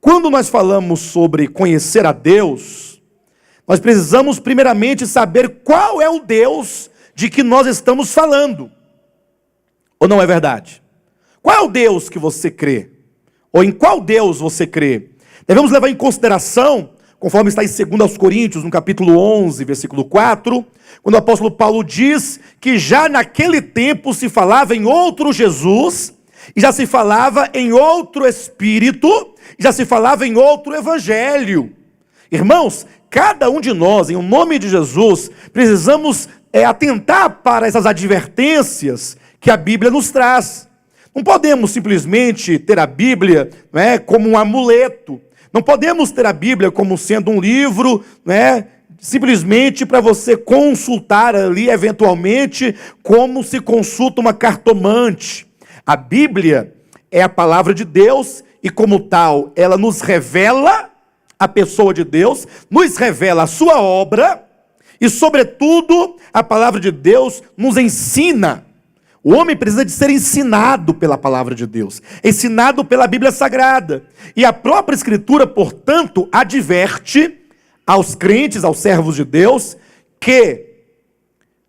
Quando nós falamos sobre conhecer a Deus, nós precisamos primeiramente saber qual é o Deus de que nós estamos falando. Ou não é verdade? Qual é o Deus que você crê? Ou em qual Deus você crê? Devemos levar em consideração, conforme está em 2 Coríntios, no capítulo 11, versículo 4, quando o apóstolo Paulo diz que já naquele tempo se falava em outro Jesus, e já se falava em outro Espírito, já se falava em outro Evangelho. Irmãos, cada um de nós, em nome de Jesus, precisamos atentar para essas advertências que a Bíblia nos traz. Não podemos simplesmente ter a Bíblia como um amuleto. Não podemos ter a Bíblia como sendo um livro, simplesmente para você consultar ali, eventualmente, como se consulta uma cartomante. A Bíblia é a palavra de Deus e, como tal, ela nos revela a pessoa de Deus, nos revela a sua obra e, sobretudo, a palavra de Deus nos ensina. O homem precisa de ser ensinado pela palavra de Deus, ensinado pela Bíblia Sagrada. E a própria Escritura, portanto, adverte aos crentes, aos servos de Deus, que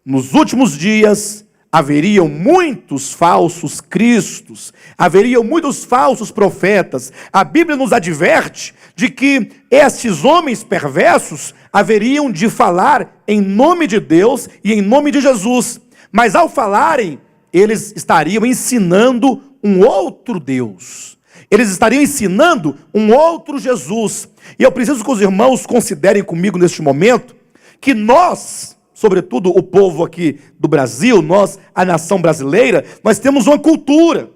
nos últimos dias haveriam muitos falsos cristos, haveriam muitos falsos profetas. A Bíblia nos adverte de que estes homens perversos haveriam de falar em nome de Deus e em nome de Jesus. Mas ao falarem, eles estariam ensinando um outro Deus. Eles estariam ensinando um outro Jesus. E eu preciso que os irmãos considerem comigo neste momento que nós, sobretudo o povo aqui do Brasil, nós, a nação brasileira, nós temos uma cultura.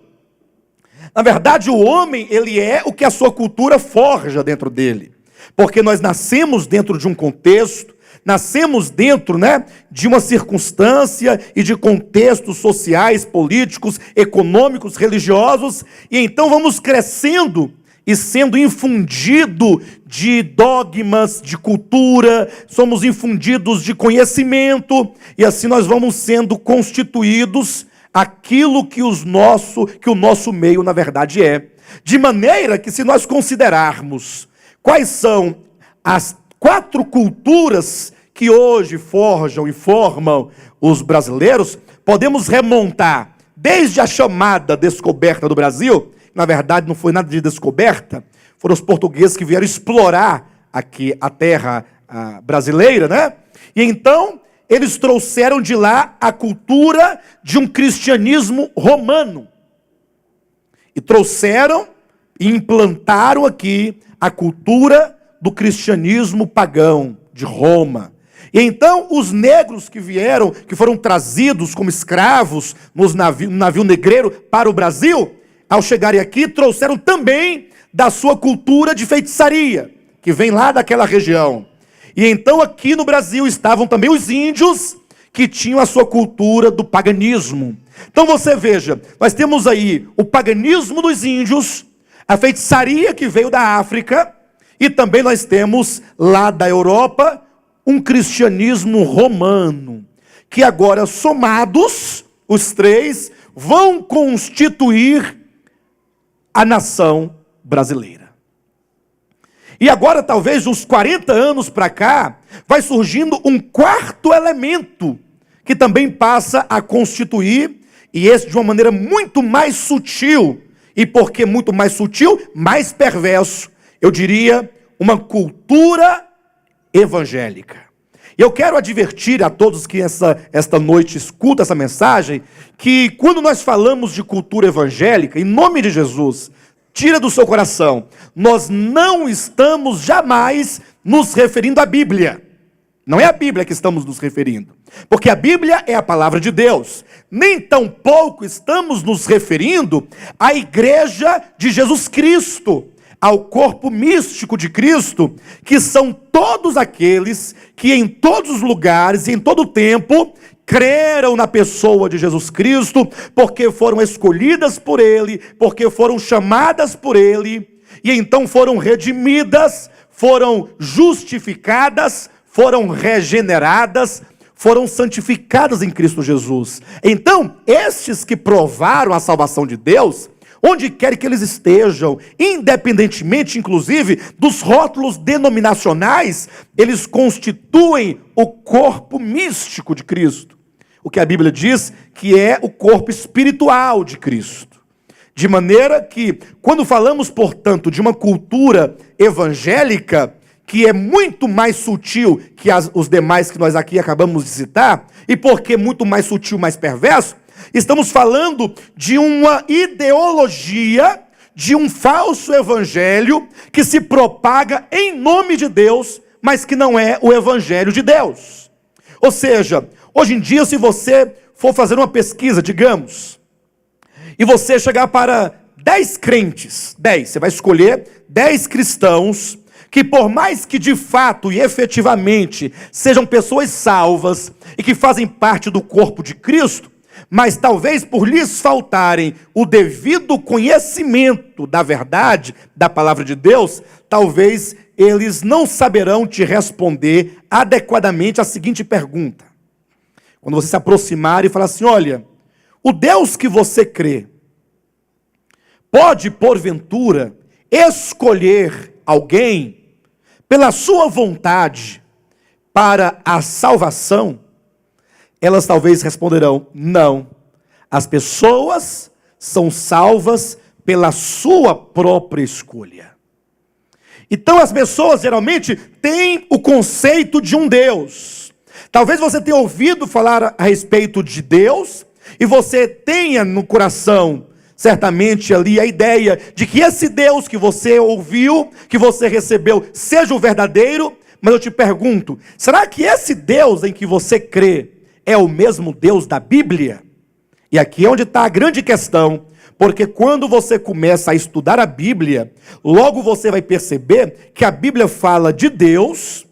Na verdade, o homem, ele é o que a sua cultura forja dentro dele. Porque nós nascemos dentro de um contexto, nascemos dentro de uma circunstância e de contextos sociais, políticos, econômicos, religiosos, e então vamos crescendo e sendo infundido de dogmas, de cultura, somos infundidos de conhecimento, e assim nós vamos sendo constituídos aquilo que o nosso meio, na verdade, é. De maneira que, se nós considerarmos quais são as 4 culturas que hoje forjam e formam os brasileiros, podemos remontar desde a chamada descoberta do Brasil. Na verdade, não foi nada de descoberta, foram os portugueses que vieram explorar aqui a terra brasileira, E então, eles trouxeram de lá a cultura de um cristianismo romano. E trouxeram e implantaram aqui a cultura do cristianismo pagão de Roma. E então os negros que vieram, que foram trazidos como escravos no navio negreiro para o Brasil, ao chegarem aqui, trouxeram também da sua cultura de feitiçaria, que vem lá daquela região. E então aqui no Brasil estavam também os índios, que tinham a sua cultura do paganismo. Então você veja, nós temos aí o paganismo dos índios, a feitiçaria que veio da África, e também nós temos lá da Europa um cristianismo romano, que agora somados, os 3, vão constituir a nação brasileira. E agora, talvez, uns 40 anos para cá, vai surgindo um 4º elemento, que também passa a constituir, e esse de uma maneira muito mais sutil, e porque muito mais sutil, mais perverso, eu diria, uma cultura evangélica. Eu quero advertir a todos que esta noite escutam essa mensagem, que quando nós falamos de cultura evangélica, em nome de Jesus, tira do seu coração, nós não estamos jamais nos referindo à Bíblia. Não é a Bíblia que estamos nos referindo, porque a Bíblia é a palavra de Deus. Nem tampouco estamos nos referindo à igreja de Jesus Cristo, ao corpo místico de Cristo, que são todos aqueles que em todos os lugares e em todo o tempo creram na pessoa de Jesus Cristo, porque foram escolhidas por Ele, porque foram chamadas por Ele, e então foram redimidas, foram justificadas, foram regeneradas, foram santificadas em Cristo Jesus. Então, estes que provaram a salvação de Deus, onde quer que eles estejam, independentemente, inclusive, dos rótulos denominacionais, eles constituem o corpo místico de Cristo. O que a Bíblia diz que é o corpo espiritual de Cristo. De maneira que, quando falamos, portanto, de uma cultura evangélica, que é muito mais sutil que os demais que nós aqui acabamos de citar, e porque muito mais sutil, mais perverso, estamos falando de uma ideologia, de um falso evangelho que se propaga em nome de Deus, mas que não é o evangelho de Deus. Ou seja, hoje em dia, se você for fazer uma pesquisa, digamos, e você chegar para 10 crentes, 10, você vai escolher 10 cristãos, que por mais que de fato e efetivamente sejam pessoas salvas e que fazem parte do corpo de Cristo, mas talvez por lhes faltarem o devido conhecimento da verdade, da palavra de Deus, talvez eles não saberão te responder adequadamente a seguinte pergunta. Quando você se aproximar e falar assim, olha, o Deus que você crê pode, porventura, escolher alguém pela sua vontade para a salvação? Elas talvez responderão, não. As pessoas são salvas pela sua própria escolha. Então as pessoas geralmente têm o conceito de um Deus. Talvez você tenha ouvido falar a respeito de Deus, e você tenha no coração, certamente ali, a ideia de que esse Deus que você ouviu, que você recebeu, seja o verdadeiro. Mas eu te pergunto, será que esse Deus em que você crê é o mesmo Deus da Bíblia? E aqui é onde está a grande questão, porque quando você começa a estudar a Bíblia, logo você vai perceber que a Bíblia fala de Deus,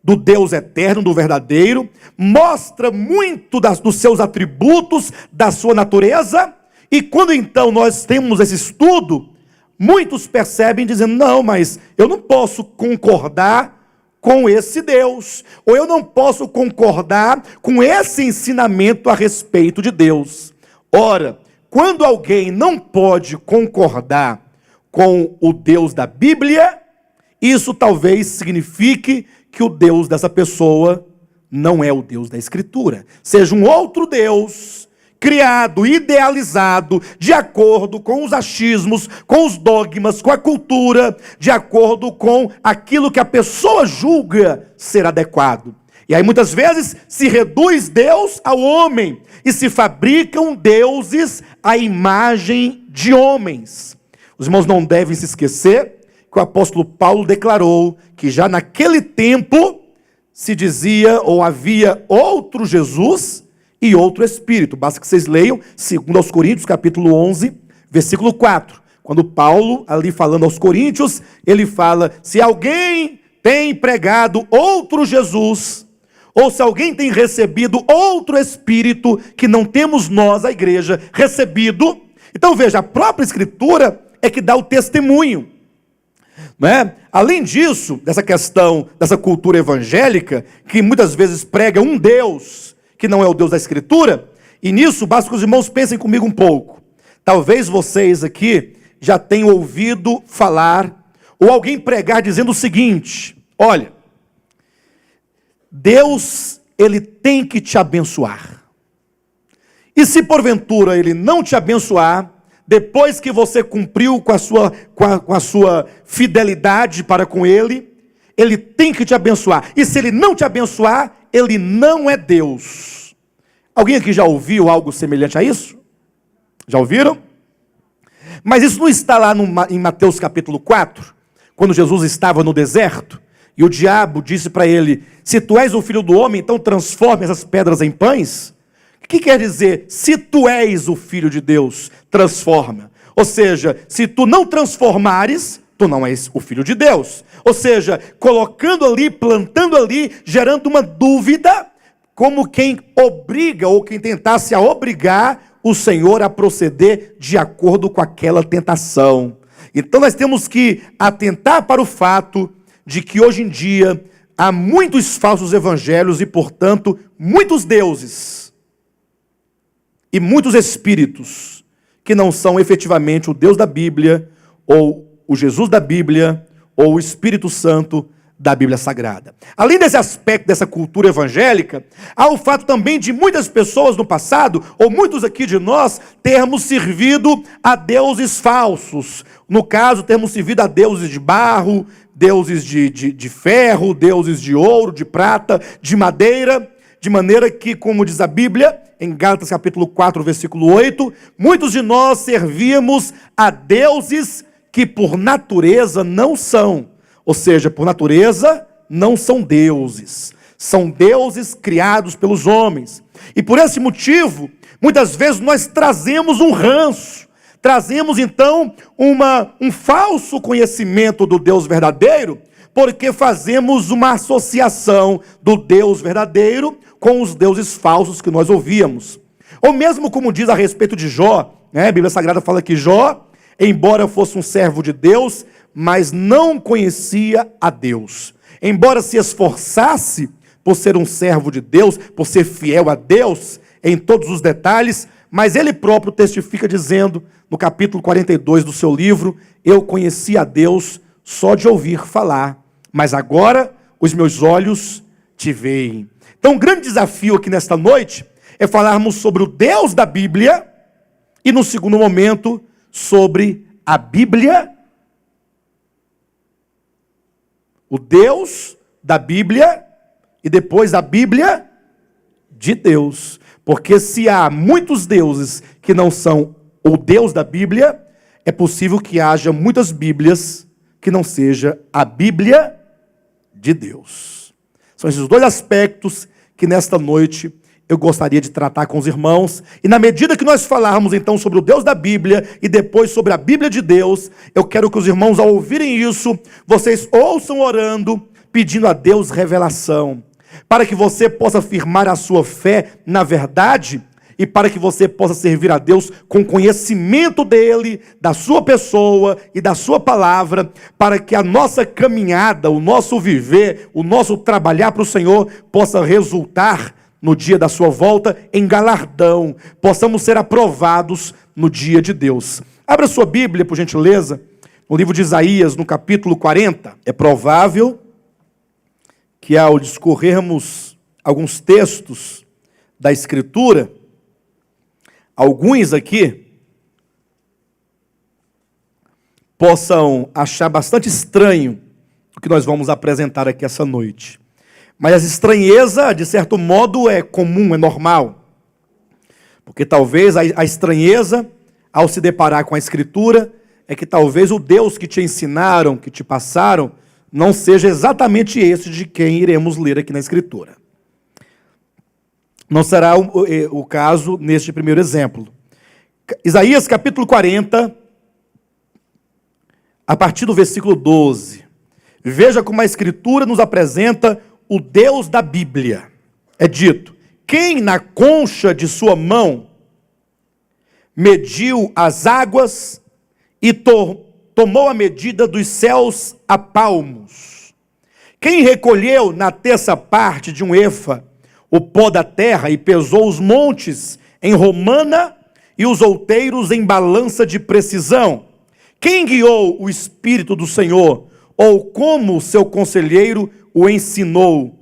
do Deus eterno, do verdadeiro, mostra muito dos seus atributos, da sua natureza, e quando então nós temos esse estudo, muitos percebem dizendo, não, mas eu não posso concordar com esse Deus, ou eu não posso concordar com esse ensinamento a respeito de Deus. Ora, quando alguém não pode concordar com o Deus da Bíblia, isso talvez signifique que o Deus dessa pessoa não é o Deus da Escritura. Seja um outro Deus, criado, idealizado, de acordo com os achismos, com os dogmas, com a cultura, de acordo com aquilo que a pessoa julga ser adequado. E aí muitas vezes se reduz Deus ao homem, e se fabricam deuses à imagem de homens. Os irmãos não devem se esquecer que o apóstolo Paulo declarou que já naquele tempo se dizia ou havia outro Jesus e outro Espírito. Basta que vocês leiam 2 Coríntios, capítulo 11, versículo 4. Quando Paulo, ali falando aos coríntios, ele fala, se alguém tem pregado outro Jesus, ou se alguém tem recebido outro Espírito, que não temos nós, a igreja, recebido. Então veja, a própria Escritura é que dá o testemunho. Não é? Além disso, dessa questão, dessa cultura evangélica, que muitas vezes prega um Deus, que não é o Deus da Escritura, e nisso basta que os irmãos pensem comigo um pouco. Talvez vocês aqui já tenham ouvido falar, ou alguém pregar dizendo o seguinte, olha, Deus, ele tem que te abençoar. E se porventura ele não te abençoar, depois que você cumpriu com a sua fidelidade para com ele, ele tem que te abençoar. E se ele não te abençoar, ele não é Deus. Alguém aqui já ouviu algo semelhante a isso? Já ouviram? Mas isso não está lá em Mateus capítulo 4, quando Jesus estava no deserto, e o diabo disse para ele, se tu és o filho do homem, então transforme essas pedras em pães. O que quer dizer, se tu és o filho de Deus, transforma? Ou seja, se tu não transformares, tu não és o filho de Deus. Ou seja, colocando ali, plantando ali, gerando uma dúvida, como quem obriga, ou quem tentasse a obrigar o Senhor a proceder de acordo com aquela tentação. Então nós temos que atentar para o fato de que hoje em dia há muitos falsos evangelhos e, portanto, muitos deuses e muitos espíritos que não são efetivamente o Deus da Bíblia, ou o Jesus da Bíblia, ou o Espírito Santo da Bíblia Sagrada. Além desse aspecto dessa cultura evangélica, há o fato também de muitas pessoas no passado, ou muitos aqui de nós, termos servido a deuses falsos. No caso, termos servido a deuses de barro, deuses de ferro, deuses de ouro, de prata, de madeira, de maneira que, como diz a Bíblia, em Gálatas capítulo 4, versículo 8, muitos de nós servíamos a deuses que por natureza não são. Ou seja, por natureza não são deuses. São deuses criados pelos homens. E por esse motivo, muitas vezes nós trazemos um ranço. Trazemos então um falso conhecimento do Deus verdadeiro, porque fazemos uma associação do Deus verdadeiro com os deuses falsos que nós ouvíamos. Ou mesmo como diz a respeito de Jó, né? A Bíblia Sagrada fala que Jó, embora fosse um servo de Deus, mas não conhecia a Deus. Embora se esforçasse por ser um servo de Deus, por ser fiel a Deus em todos os detalhes, mas ele próprio testifica dizendo, no capítulo 42 do seu livro, eu conheci a Deus só de ouvir falar, mas agora os meus olhos te veem. Então, um grande desafio aqui nesta noite é falarmos sobre o Deus da Bíblia e, no segundo momento, sobre a Bíblia. O Deus da Bíblia e depois a Bíblia de Deus. Porque se há muitos deuses que não são o Deus da Bíblia, é possível que haja muitas Bíblias que não seja a Bíblia de Deus. São esses dois aspectos que nesta noite eu gostaria de tratar com os irmãos. E na medida que nós falarmos então sobre o Deus da Bíblia e depois sobre a Bíblia de Deus, eu quero que os irmãos, ao ouvirem isso, vocês ouçam orando, pedindo a Deus revelação, para que você possa firmar a sua fé na verdade e para que você possa servir a Deus com conhecimento dEle, da sua pessoa e da sua palavra, para que a nossa caminhada, o nosso viver, o nosso trabalhar para o Senhor possa resultar no dia da sua volta em galardão, possamos ser aprovados no dia de Deus. Abra sua Bíblia, por gentileza, no livro de Isaías, no capítulo 40. É provável que ao discorrermos alguns textos da Escritura, alguns aqui possam achar bastante estranho o que nós vamos apresentar aqui essa noite. Mas essa estranheza, de certo modo, é comum, é normal. Porque talvez a estranheza, ao se deparar com a Escritura, é que talvez o Deus que te ensinaram, que te passaram, não seja exatamente esse de quem iremos ler aqui na Escritura. Não será o caso neste primeiro exemplo. Isaías capítulo 40, a partir do versículo 12. Veja como a Escritura nos apresenta o Deus da Bíblia. É dito: quem na concha de sua mão mediu as águas e tomou a medida dos céus a palmos? Quem recolheu na terça parte de um efa o pó da terra e pesou os montes em romana e os outeiros em balança de precisão? Quem guiou o Espírito do Senhor, ou como seu conselheiro o ensinou?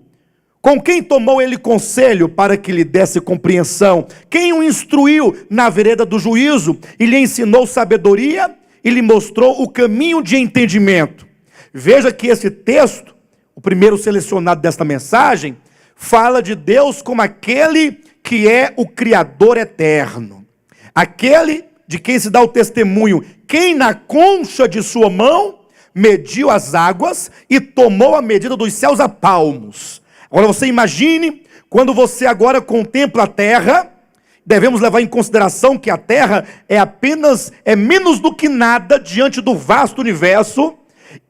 Com quem tomou ele conselho para que lhe desse compreensão? Quem o instruiu na vereda do juízo e lhe ensinou sabedoria e lhe mostrou o caminho de entendimento? Veja que esse texto, o primeiro selecionado desta mensagem, fala de Deus como aquele que é o Criador eterno. Aquele de quem se dá o testemunho: quem na concha de sua mão mediu as águas e tomou a medida dos céus a palmos. Agora você imagine, quando você agora contempla a terra, devemos levar em consideração que a terra é menos do que nada diante do vasto universo.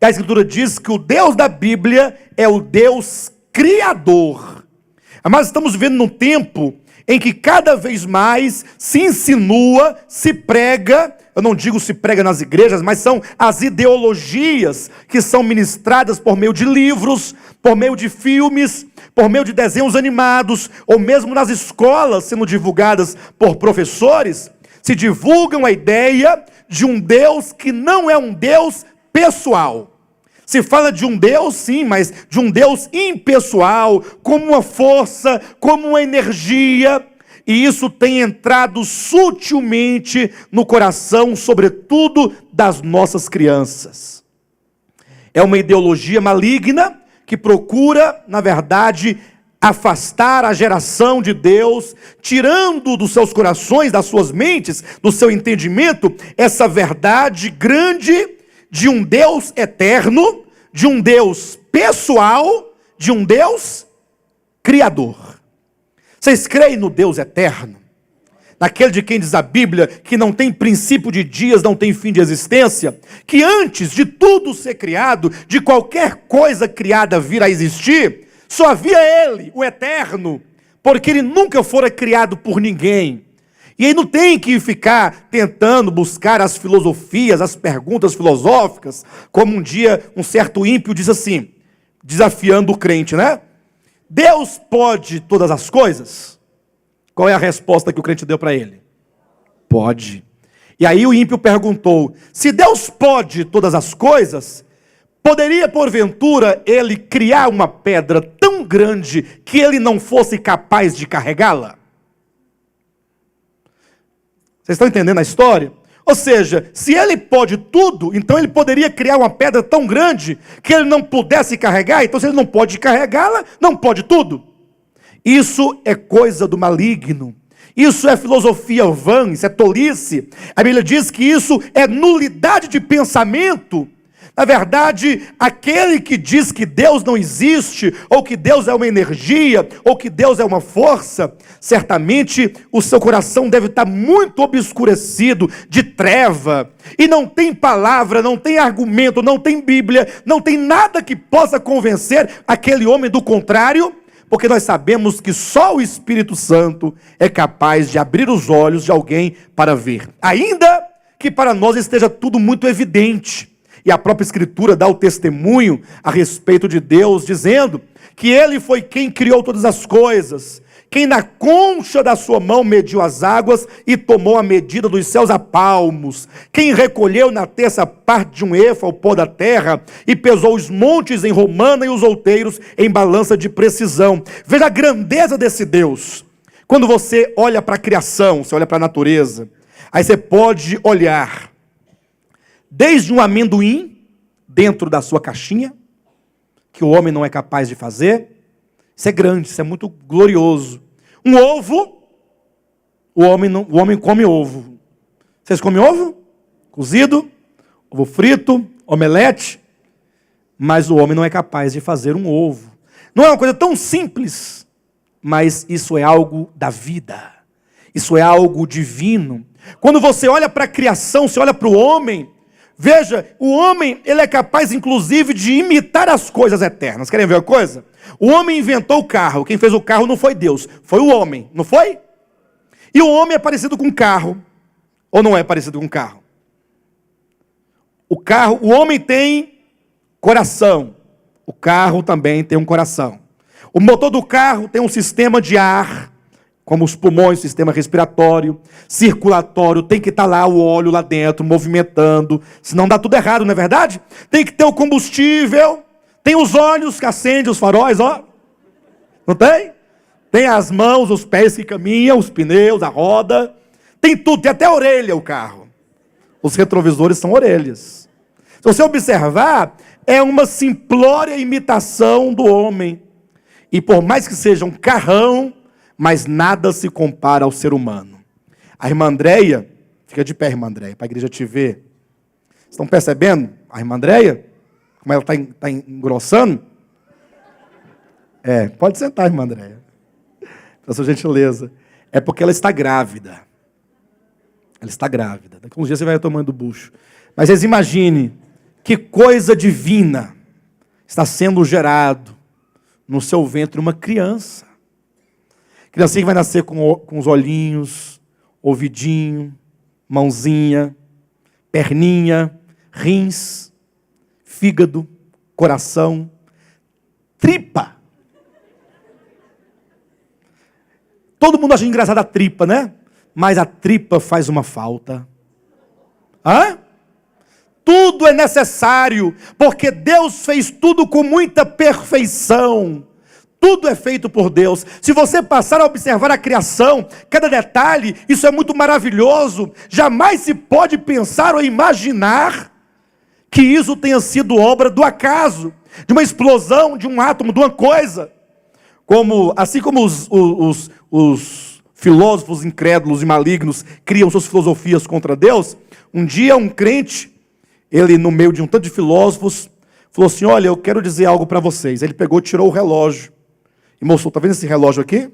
A Escritura diz que o Deus da Bíblia é o Deus Criador. Mas estamos vivendo num tempo em que cada vez mais se insinua, se prega, eu não digo se prega nas igrejas, mas são as ideologias que são ministradas por meio de livros, por meio de filmes, por meio de desenhos animados, ou mesmo nas escolas sendo divulgadas por professores. se divulgam a ideia de um Deus que não é um Deus pessoal. Se fala de um Deus, sim, mas de um Deus impessoal, como uma força, como uma energia. E isso tem entrado sutilmente no coração, sobretudo das nossas crianças. É uma ideologia maligna que procura, na verdade, afastar a geração de Deus, tirando dos seus corações, das suas mentes, do seu entendimento, essa verdade grande de um Deus eterno, de um Deus pessoal, de um Deus criador. Vocês creem no Deus eterno? Naquele de quem diz a Bíblia que não tem princípio de dias, não tem fim de existência? Que antes de tudo ser criado, de qualquer coisa criada vir a existir, só havia Ele, o eterno, porque Ele nunca fora criado por ninguém. E aí não tem que ficar tentando buscar as filosofias, as perguntas filosóficas, como um dia um certo ímpio diz assim, desafiando o crente, né? Deus pode todas as coisas? Qual é a resposta que o crente deu para ele? Pode. E aí o ímpio perguntou, se Deus pode todas as coisas, poderia porventura ele criar uma pedra tão grande que ele não fosse capaz de carregá-la? Vocês estão entendendo a história? Ou seja, se ele pode tudo, então ele poderia criar uma pedra tão grande que ele não pudesse carregar. Então se ele não pode carregá-la, não pode tudo. Isso é coisa do maligno. Isso é filosofia vã, isso é tolice. A Bíblia diz que isso é nulidade de pensamento. Na verdade, aquele que diz que Deus não existe, ou que Deus é uma energia, ou que Deus é uma força, certamente o seu coração deve estar muito obscurecido de treva, e não tem palavra, não tem argumento, não tem Bíblia, não tem nada que possa convencer aquele homem do contrário, porque nós sabemos que só o Espírito Santo é capaz de abrir os olhos de alguém para ver, ainda que para nós esteja tudo muito evidente. E a própria Escritura dá o testemunho a respeito de Deus, dizendo que Ele foi quem criou todas as coisas, quem na concha da sua mão mediu as águas e tomou a medida dos céus a palmos, quem recolheu na terça parte de um efa o pó da terra e pesou os montes em romana e os outeiros em balança de precisão. Veja a grandeza desse Deus. Quando você olha para a criação, você olha para a natureza, aí você pode olhar desde um amendoim dentro da sua caixinha, que o homem não é capaz de fazer. Isso é grande, isso é muito glorioso. Um ovo, o homem come ovo. Vocês comem ovo? Cozido, ovo frito, omelete. Mas o homem não é capaz de fazer um ovo. Não é uma coisa tão simples, mas isso é algo da vida. Isso é algo divino. Quando você olha para a criação, você olha para o homem, veja, o homem, ele é capaz, inclusive, de imitar as coisas eternas. Querem ver uma coisa? O homem inventou o carro. Quem fez o carro não foi Deus, foi o homem, não foi? E o homem é parecido com um carro, ou não é parecido com um carro? O homem tem coração. O carro também tem um coração. O motor do carro tem um sistema de ar, como os pulmões, sistema respiratório, circulatório, tem que estar lá o óleo lá dentro, movimentando, senão dá tudo errado, não é verdade? Tem que ter o combustível, tem os olhos que acendem os faróis, ó. Não tem? Tem as mãos, os pés que caminham, os pneus, a roda, tem tudo, tem até a orelha o carro. Os retrovisores são orelhas. Se você observar, é uma simplória imitação do homem. E por mais que seja um carrão, mas nada se compara ao ser humano. A irmã Andréia, fica de pé, irmã Andréia, para a igreja te ver. Estão percebendo? A irmã Andréia, como ela está engrossando? Pode sentar, irmã Andréia. Pela sua gentileza. É porque ela está grávida. Ela está grávida. Daqui a uns dias você vai tomando bucho. Mas vocês imaginem que coisa divina está sendo gerado no seu ventre uma criança. Criancinha que vai nascer com os olhinhos, ouvidinho, mãozinha, perninha, rins, fígado, coração, tripa. Todo mundo acha engraçada a tripa, né? mas a tripa faz uma falta. Hã? Tudo é necessário, porque Deus fez tudo com muita perfeição. Tudo é feito por Deus. Se você passar a observar a criação, cada detalhe, isso é muito maravilhoso. Jamais se pode pensar ou imaginar que isso tenha sido obra do acaso, de uma explosão, de um átomo, de uma coisa. Assim como os filósofos incrédulos e malignos criam suas filosofias contra Deus, um dia um crente, ele no meio de um tanto de filósofos, falou assim: olha, eu quero dizer algo para vocês. Ele pegou, tirou o relógio e mostrou: está vendo esse relógio aqui?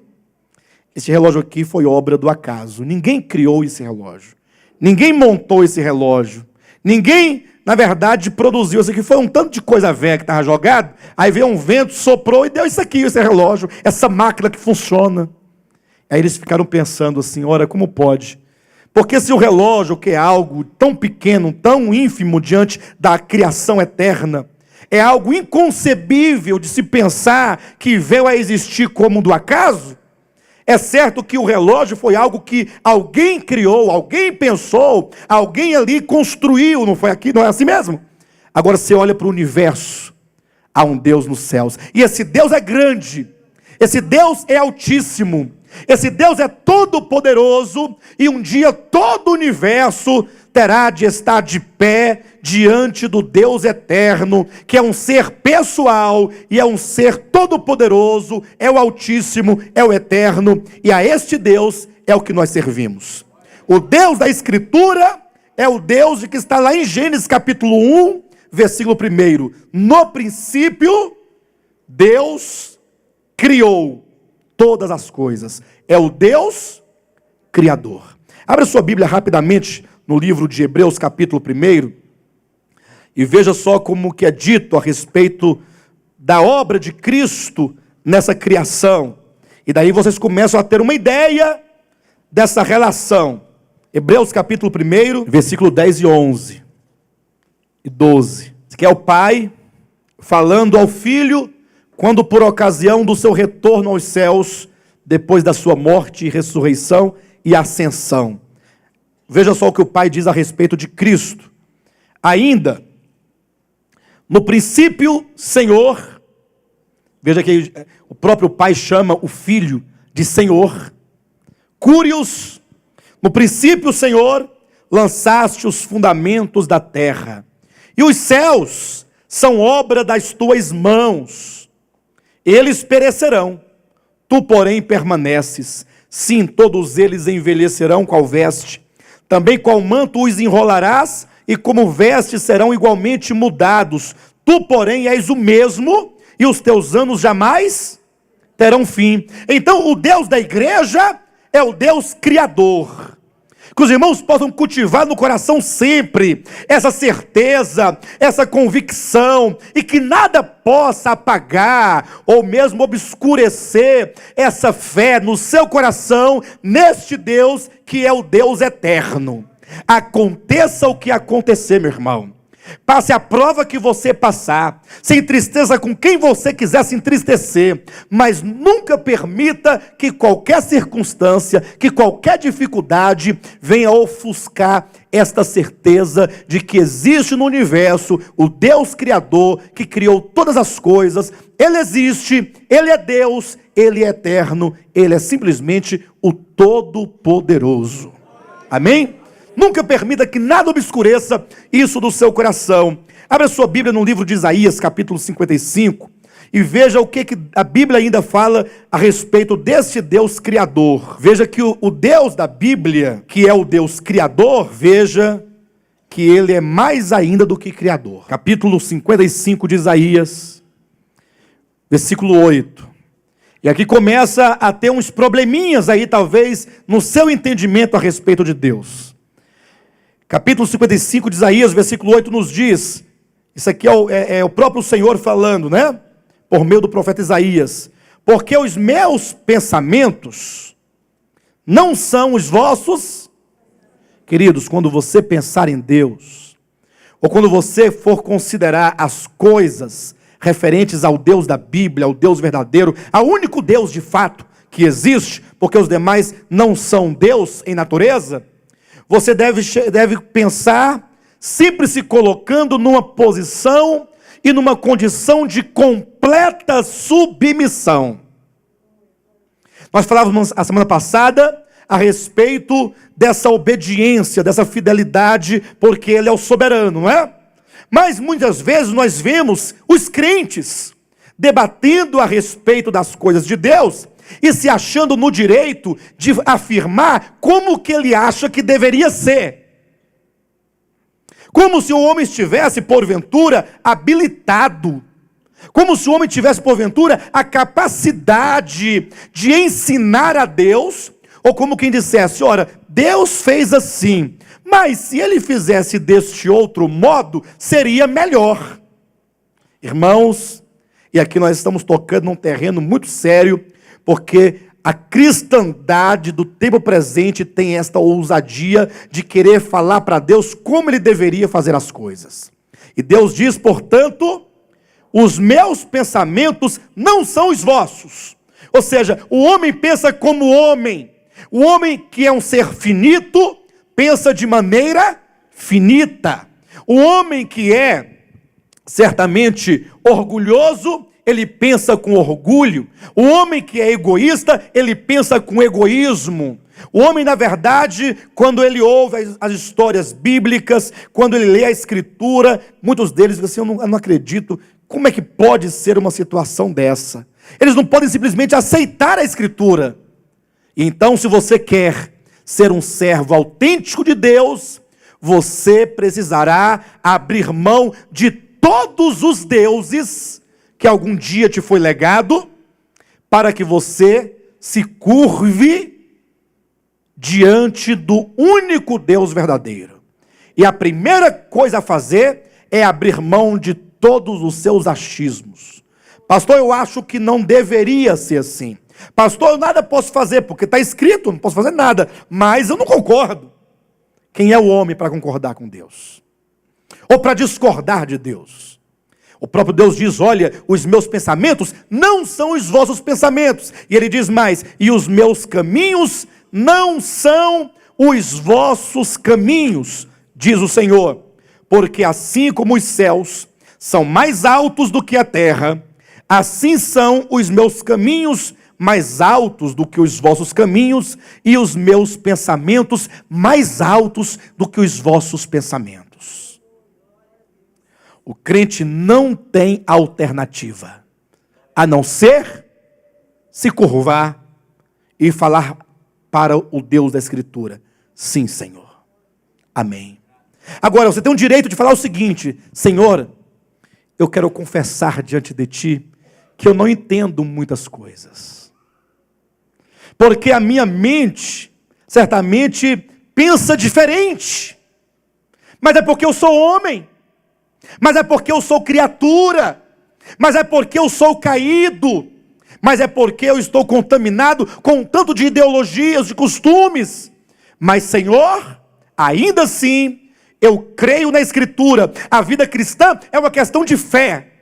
Esse relógio aqui foi obra do acaso. Ninguém criou esse relógio. Ninguém montou esse relógio. Ninguém, na verdade, produziu. Isso aqui foi um tanto de coisa velha que estava jogado. Aí veio um vento, soprou e deu isso aqui, esse relógio, essa máquina que funciona. Aí eles ficaram pensando assim: ora, como pode? Porque se o relógio, que é algo tão pequeno, tão ínfimo diante da criação eterna, é algo inconcebível de se pensar que veio a existir como do acaso, é certo que o relógio foi algo que alguém criou, alguém pensou, alguém ali construiu, não foi aqui, não é assim mesmo? Agora você olha para o universo, há um Deus nos céus, e esse Deus é grande, esse Deus é altíssimo, esse Deus é todo poderoso, e um dia todo o universo terá de estar de pé diante do Deus eterno, que é um ser pessoal, e é um ser todo poderoso, é o Altíssimo, é o Eterno, e a este Deus é o que nós servimos. O Deus da Escritura é o Deus que está lá em Gênesis capítulo 1, versículo 1. No princípio, Deus criou todas as coisas. É o Deus Criador. Abra sua Bíblia rapidamente no livro de Hebreus, capítulo 1, e veja só como que é dito a respeito da obra de Cristo nessa criação. E daí vocês começam a ter uma ideia dessa relação. Hebreus, capítulo 1, versículo 10 e 11 e 12. Que é o Pai falando ao Filho, quando por ocasião do seu retorno aos céus, depois da sua morte e ressurreição e ascensão. Veja só o que o Pai diz a respeito de Cristo. Ainda, no princípio, Senhor, veja que o próprio Pai chama o Filho de Senhor. Curios, no princípio, Senhor, lançaste os fundamentos da terra, e os céus são obra das tuas mãos. Eles perecerão, tu, porém, permaneces. Sim, todos eles envelhecerão qual veste. Também qual manto os enrolarás, e como vestes serão igualmente mudados. Tu, porém, és o mesmo, e os teus anos jamais terão fim. Então, o Deus da igreja é o Deus Criador. Que os irmãos possam cultivar no coração sempre essa certeza, essa convicção, e que nada possa apagar ou mesmo obscurecer essa fé no seu coração, neste Deus que é o Deus eterno. Aconteça o que acontecer, meu irmão. Passe a prova que você passar, se entristeça com quem você quiser se entristecer, mas nunca permita que qualquer circunstância, que qualquer dificuldade venha ofuscar esta certeza de que existe no universo o Deus Criador que criou todas as coisas. Ele existe, Ele é Deus, Ele é eterno, Ele é simplesmente o Todo-Poderoso. Amém? Nunca permita que nada obscureça isso do seu coração. Abra sua Bíblia no livro de Isaías, capítulo 55, e veja o que a Bíblia ainda fala a respeito deste Deus Criador. Veja que o Deus da Bíblia, que é o Deus Criador, veja que Ele é mais ainda do que Criador. Capítulo 55 de Isaías, versículo 8. E aqui começa a ter uns probleminhas aí, talvez, no seu entendimento a respeito de Deus. Capítulo 55 de Isaías, versículo 8 nos diz, isso aqui é o próprio Senhor falando, né? Por meio do profeta Isaías. Porque os meus pensamentos não são os vossos. Queridos, quando você pensar em Deus, ou quando você for considerar as coisas referentes ao Deus da Bíblia, ao Deus verdadeiro, ao único Deus de fato que existe, porque os demais não são Deus em natureza, você deve pensar sempre se colocando numa posição e numa condição de completa submissão. Nós falávamos a semana passada a respeito dessa obediência, dessa fidelidade, porque Ele é o soberano, não é? Mas muitas vezes nós vemos os crentes debatendo a respeito das coisas de Deus e se achando no direito de afirmar como que ele acha que deveria ser. Como se o homem estivesse, porventura, habilitado. Como se o homem tivesse, porventura, a capacidade de ensinar a Deus, ou como quem dissesse, ora, Deus fez assim, mas se ele fizesse deste outro modo, seria melhor. Irmãos, e aqui nós estamos tocando num terreno muito sério, porque a cristandade do tempo presente tem esta ousadia de querer falar para Deus como Ele deveria fazer as coisas. E Deus diz, portanto, os meus pensamentos não são os vossos. Ou seja, o homem pensa como homem. O homem que é um ser finito, pensa de maneira finita. O homem que é certamente orgulhoso, ele pensa com orgulho. O homem que é egoísta, ele pensa com egoísmo. O homem, na verdade, quando ele ouve as histórias bíblicas, quando ele lê a Escritura, muitos deles dizem assim, eu não acredito, como é que pode ser uma situação dessa? Eles não podem simplesmente aceitar a Escritura. E então, se você quer ser um servo autêntico de Deus, você precisará abrir mão de todos os deuses que algum dia te foi legado, para que você se curve diante do único Deus verdadeiro. E a primeira coisa a fazer é abrir mão de todos os seus achismos. Pastor, eu acho que não deveria ser assim. Pastor, eu nada posso fazer, porque está escrito, não posso fazer nada, mas eu não concordo. Quem é o homem para concordar com Deus? Ou para discordar de Deus? O próprio Deus diz, olha, os meus pensamentos não são os vossos pensamentos. E ele diz mais, e os meus caminhos não são os vossos caminhos, diz o Senhor. Porque assim como os céus são mais altos do que a terra, assim são os meus caminhos mais altos do que os vossos caminhos, e os meus pensamentos mais altos do que os vossos pensamentos. O crente não tem alternativa, a não ser se curvar e falar para o Deus da Escritura, sim, Senhor, amém. Agora, você tem o direito de falar o seguinte, Senhor, eu quero confessar diante de Ti, que eu não entendo muitas coisas, porque a minha mente, certamente, pensa diferente, mas é porque eu sou homem, mas é porque eu sou criatura, mas é porque eu sou caído, mas é porque eu estou contaminado com um tanto de ideologias, de costumes, mas Senhor, ainda assim, eu creio na Escritura. A vida cristã é uma questão de fé,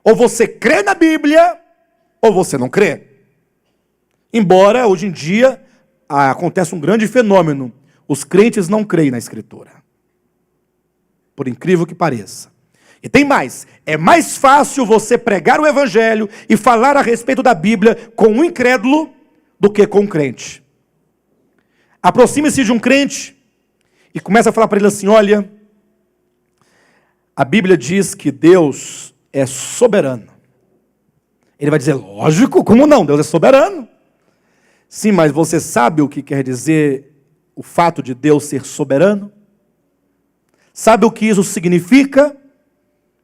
ou você crê na Bíblia, ou você não crê. Embora hoje em dia acontece um grande fenômeno, os crentes não creem na Escritura, por incrível que pareça. E tem mais, é mais fácil você pregar o Evangelho e falar a respeito da Bíblia com um incrédulo do que com um crente. Aproxime-se de um crente e comece a falar para ele assim, olha, a Bíblia diz que Deus é soberano. Ele vai dizer, lógico, como não? Deus é soberano. Sim, mas você sabe o que quer dizer o fato de Deus ser soberano? Sabe o que isso significa?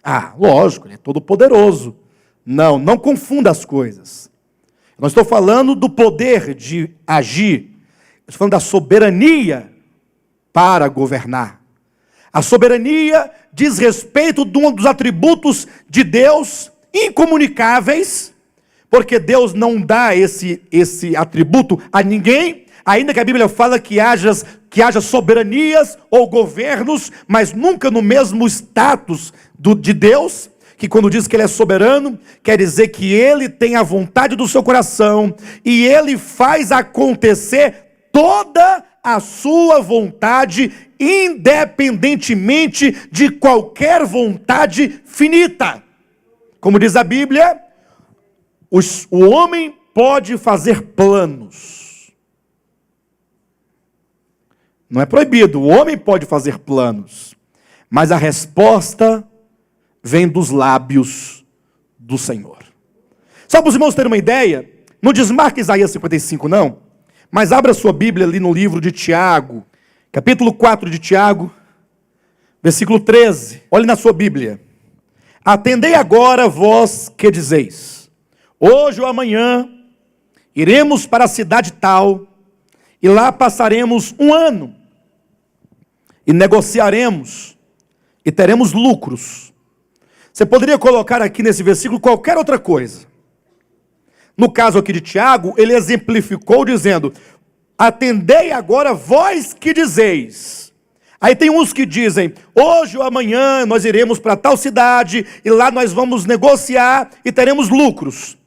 Ah, lógico, Ele é todo poderoso. Não, não confunda as coisas. Eu não estou falando do poder de agir. Eu estou falando da soberania para governar. A soberania diz respeito de um dos atributos de Deus incomunicáveis, porque Deus não dá esse atributo a ninguém, ainda que a Bíblia fala que haja soberanias ou governos, mas nunca no mesmo status de Deus, que quando diz que Ele é soberano, quer dizer que Ele tem a vontade do seu coração e Ele faz acontecer toda a sua vontade, independentemente de qualquer vontade finita. Como diz a Bíblia, o homem pode fazer planos. Não é proibido, o homem pode fazer planos, mas a resposta vem dos lábios do Senhor. Só para os irmãos terem uma ideia, não desmarque Isaías 55 não, mas abra sua Bíblia ali no livro de Tiago, capítulo 4 de Tiago, versículo 13. Olhe na sua Bíblia. Atendei agora vós que dizeis, hoje ou amanhã iremos para a cidade tal, e lá passaremos um ano, e negociaremos, e teremos lucros. Você poderia colocar aqui nesse versículo qualquer outra coisa. No caso aqui de Tiago, ele exemplificou dizendo, atendei agora vós que dizeis. Aí tem uns que dizem, hoje ou amanhã nós iremos para tal cidade, e lá nós vamos negociar e teremos lucros.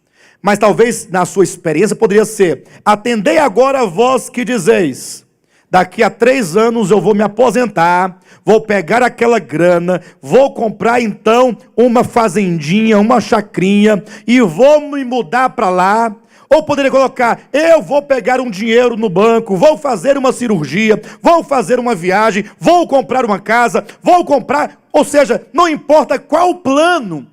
Mas talvez na sua experiência poderia ser, atendei agora vós que dizeis, daqui a 3 anos eu vou me aposentar, vou pegar aquela grana, vou comprar então uma fazendinha, uma chacrinha, e vou me mudar para lá. Ou poderia colocar, eu vou pegar um dinheiro no banco, vou fazer uma cirurgia, vou fazer uma viagem, vou comprar uma casa, vou comprar, ou seja, não importa qual o plano.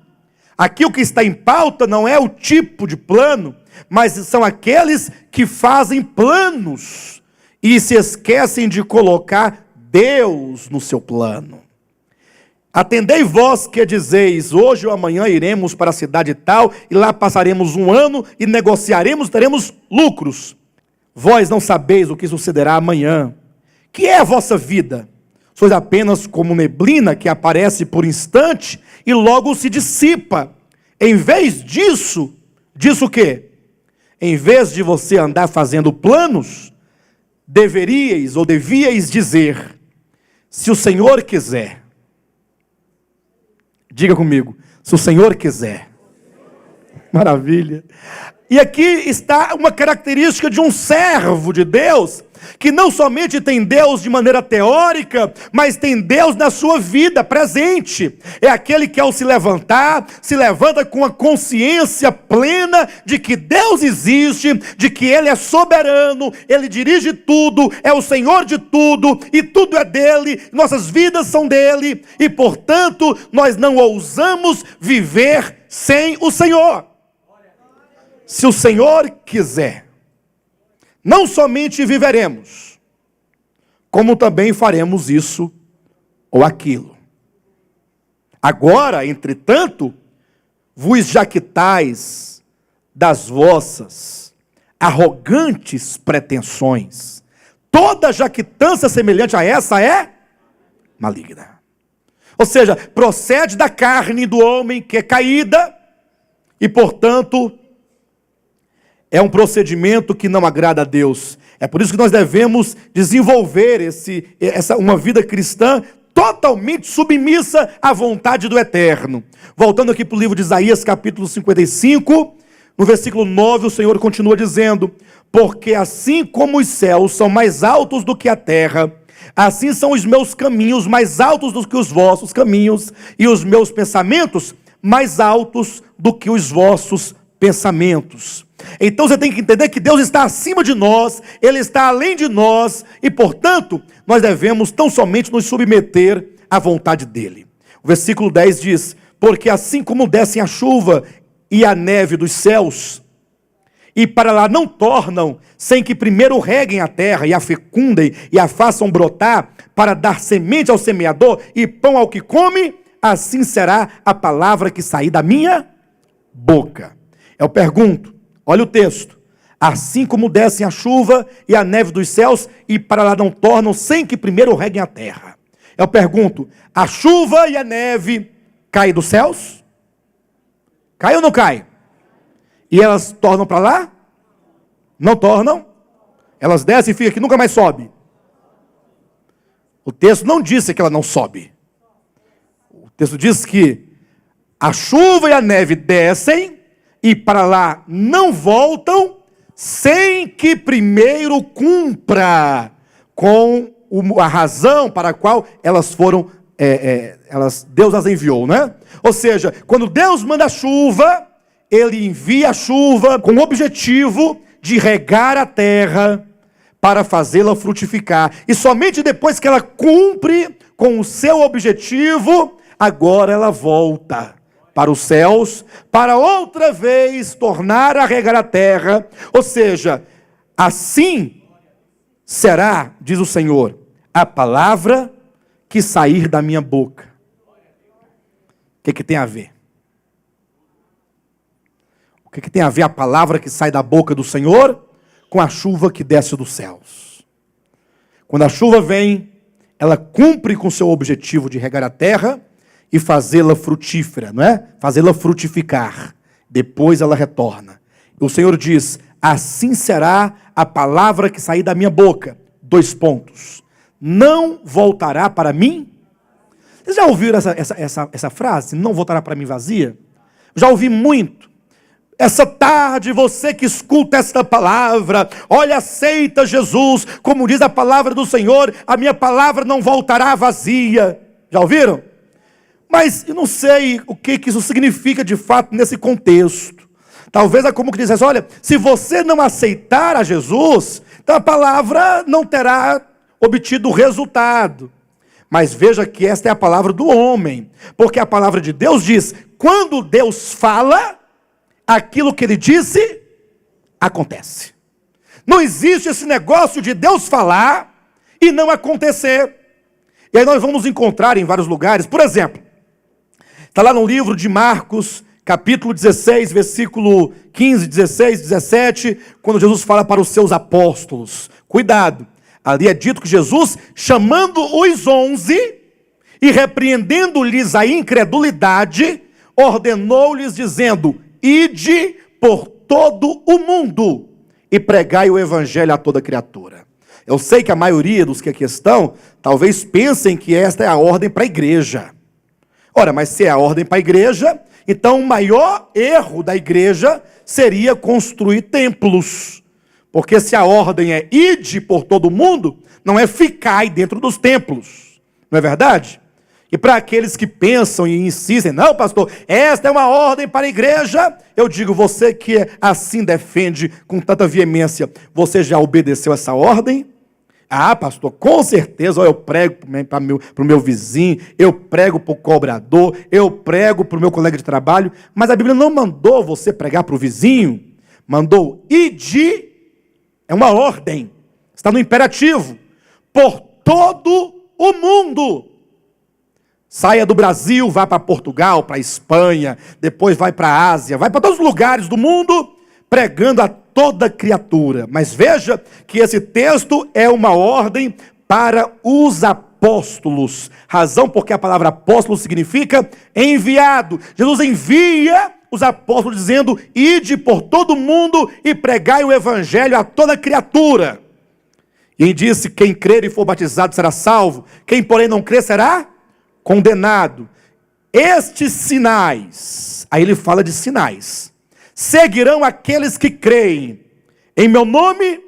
Aqui o que está em pauta não é o tipo de plano, mas são aqueles que fazem planos e se esquecem de colocar Deus no seu plano. Atendei vós que dizeis, hoje ou amanhã iremos para a cidade tal, e lá passaremos um ano e negociaremos, teremos lucros. Vós não sabeis o que sucederá amanhã. Que é a vossa vida? Sois apenas como neblina que aparece por instante e logo se dissipa. Em vez disso, disso o quê? Em vez de você andar fazendo planos, deveríeis ou devíeis dizer, se o Senhor quiser. Diga comigo, se o Senhor quiser. Maravilha. E aqui está uma característica de um servo de Deus, que não somente tem Deus de maneira teórica, mas tem Deus na sua vida presente. É aquele que ao se levantar, se levanta com a consciência plena de que Deus existe, de que Ele é soberano, Ele dirige tudo, é o Senhor de tudo, e tudo é dEle, nossas vidas são dEle, e portanto nós não ousamos viver sem o Senhor. Se o Senhor quiser, não somente viveremos, como também faremos isso ou aquilo. Agora, entretanto, vos jactais das vossas arrogantes pretensões. Toda jactância semelhante a essa é maligna. Ou seja, procede da carne do homem que é caída e, portanto, é um procedimento que não agrada a Deus. É por isso que nós devemos desenvolver uma vida cristã totalmente submissa à vontade do Eterno. Voltando aqui para o livro de Isaías, capítulo 55, no versículo 9, o Senhor continua dizendo, porque assim como os céus são mais altos do que a terra, assim são os meus caminhos mais altos do que os vossos caminhos, e os meus pensamentos mais altos do que os vossos pensamentos. Então você tem que entender que Deus está acima de nós, Ele está além de nós, e portanto, nós devemos tão somente nos submeter à vontade dEle. O versículo 10 diz, porque assim como descem a chuva e a neve dos céus, e para lá não tornam, sem que primeiro reguem a terra, e a fecundem, e a façam brotar, para dar semente ao semeador, e pão ao que come, assim será a palavra que sair da minha boca. Eu pergunto, olha o texto, assim como descem a chuva e a neve dos céus, e para lá não tornam, sem que primeiro reguem a terra. Eu pergunto, a chuva e a neve caem dos céus? Cai ou não cai? E elas tornam para lá? Não tornam? Elas descem e ficam aqui, nunca mais sobe. O texto não disse que ela não sobe. O texto diz que A chuva e a neve descem e para lá não voltam sem que primeiro cumpra com a razão para a qual elas foram, Deus as enviou, né? Ou seja, quando Deus manda a chuva, Ele envia a chuva com o objetivo de regar a terra para fazê-la frutificar. E somente depois que ela cumpre com o seu objetivo, agora ela volta para os céus, para outra vez tornar a regar a terra. Ou seja, assim será, diz o Senhor, a palavra que sair da minha boca. O que tem a ver? O que tem a ver a palavra que sai da boca do Senhor com a chuva que desce dos céus? Quando a chuva vem, ela cumpre com seu objetivo de regar a terra e fazê-la frutífera, não é? Fazê-la frutificar. Depois ela retorna. O Senhor diz: assim será a palavra que sair da minha boca. 2 pontos. Não voltará para mim? Vocês já ouviram essa frase? Não voltará para mim vazia? Já ouvi muito. Essa tarde, você que escuta esta palavra, olha, aceita Jesus, como diz a palavra do Senhor, a minha palavra não voltará vazia. Já ouviram? Mas eu não sei o que isso significa de fato nesse contexto. Talvez é como que diz, olha, se você não aceitar a Jesus, então a palavra não terá obtido resultado. Mas veja que esta é a palavra do homem, porque a palavra de Deus diz, quando Deus fala, aquilo que Ele disse, acontece. Não existe esse negócio de Deus falar e não acontecer. E aí nós vamos encontrar em vários lugares, por exemplo, está lá no livro de Marcos, capítulo 16, versículo 15, 16, 17, quando Jesus fala para os seus apóstolos. Cuidado, ali é dito que Jesus, chamando os 11 e repreendendo-lhes a incredulidade, ordenou-lhes dizendo, ide por todo o mundo e pregai o evangelho a toda criatura. Eu sei que a maioria dos que aqui estão, talvez pensem que esta é a ordem para a igreja. Ora, mas se é a ordem para a igreja, então o maior erro da igreja seria construir templos. Porque se a ordem é ide por todo o mundo, não é ficai dentro dos templos. Não é verdade? E para aqueles que pensam e insistem, não, pastor, esta é uma ordem para a igreja, eu digo, você que assim defende com tanta veemência, você já obedeceu essa ordem? Ah, pastor, com certeza, eu prego para o meu vizinho, eu prego para o cobrador, eu prego para o meu colega de trabalho, mas a Bíblia não mandou você pregar para o vizinho, mandou ide, é uma ordem, está no imperativo, por todo o mundo. Saia do Brasil, vá para Portugal, para a Espanha, depois vai para a Ásia, vai para todos os lugares do mundo, pregando a toda criatura. Mas veja que esse texto é uma ordem para os apóstolos. Razão porque a palavra apóstolo significa enviado. Jesus envia os apóstolos dizendo, ide por todo mundo e pregai o evangelho a toda criatura. E disse, quem crer e for batizado será salvo, quem porém não crer será condenado. Estes sinais, aí ele fala de sinais, seguirão aqueles que creem. Em meu nome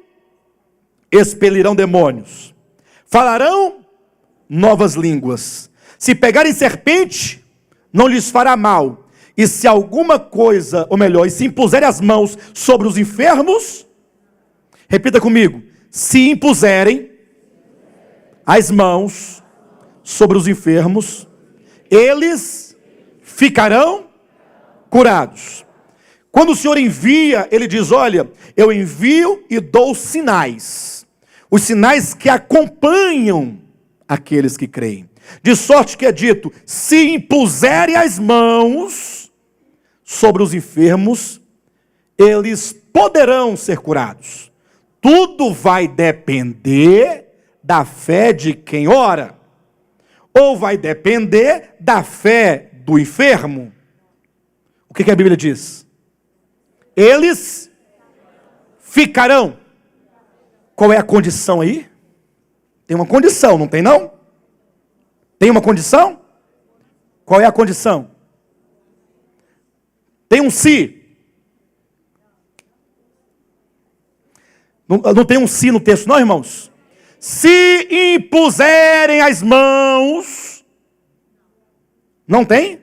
expelirão demônios, falarão novas línguas. Se pegarem serpente, não lhes fará mal. E se alguma coisa, ou melhor, e se impuserem as mãos sobre os enfermos, repita comigo, se impuserem as mãos sobre os enfermos, eles ficarão curados. Quando o Senhor envia, Ele diz, olha, eu envio e dou sinais. Os sinais que acompanham aqueles que creem. De sorte que é dito, se impuserem as mãos sobre os enfermos, eles poderão ser curados. Tudo vai depender da fé de quem ora. Ou vai depender da fé do enfermo. O que a Bíblia diz? Eles ficarão. Qual é a condição aí? Tem uma condição, não tem não? Tem uma condição? Qual é a condição? Tem um se. Não tem um se no texto, não, irmãos? Se impuserem as mãos. Não tem?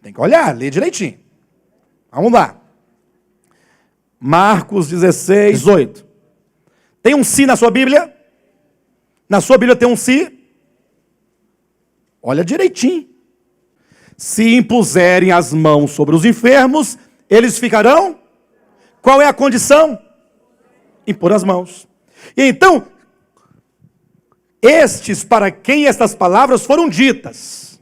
Tem que olhar, ler direitinho. Vamos lá. Marcos 16, 18. Tem um se na sua Bíblia? Na sua Bíblia tem um se? Olha direitinho. Se impuserem as mãos sobre os enfermos, eles ficarão? Qual é a condição? Impor as mãos. E então, estes para quem estas palavras foram ditas,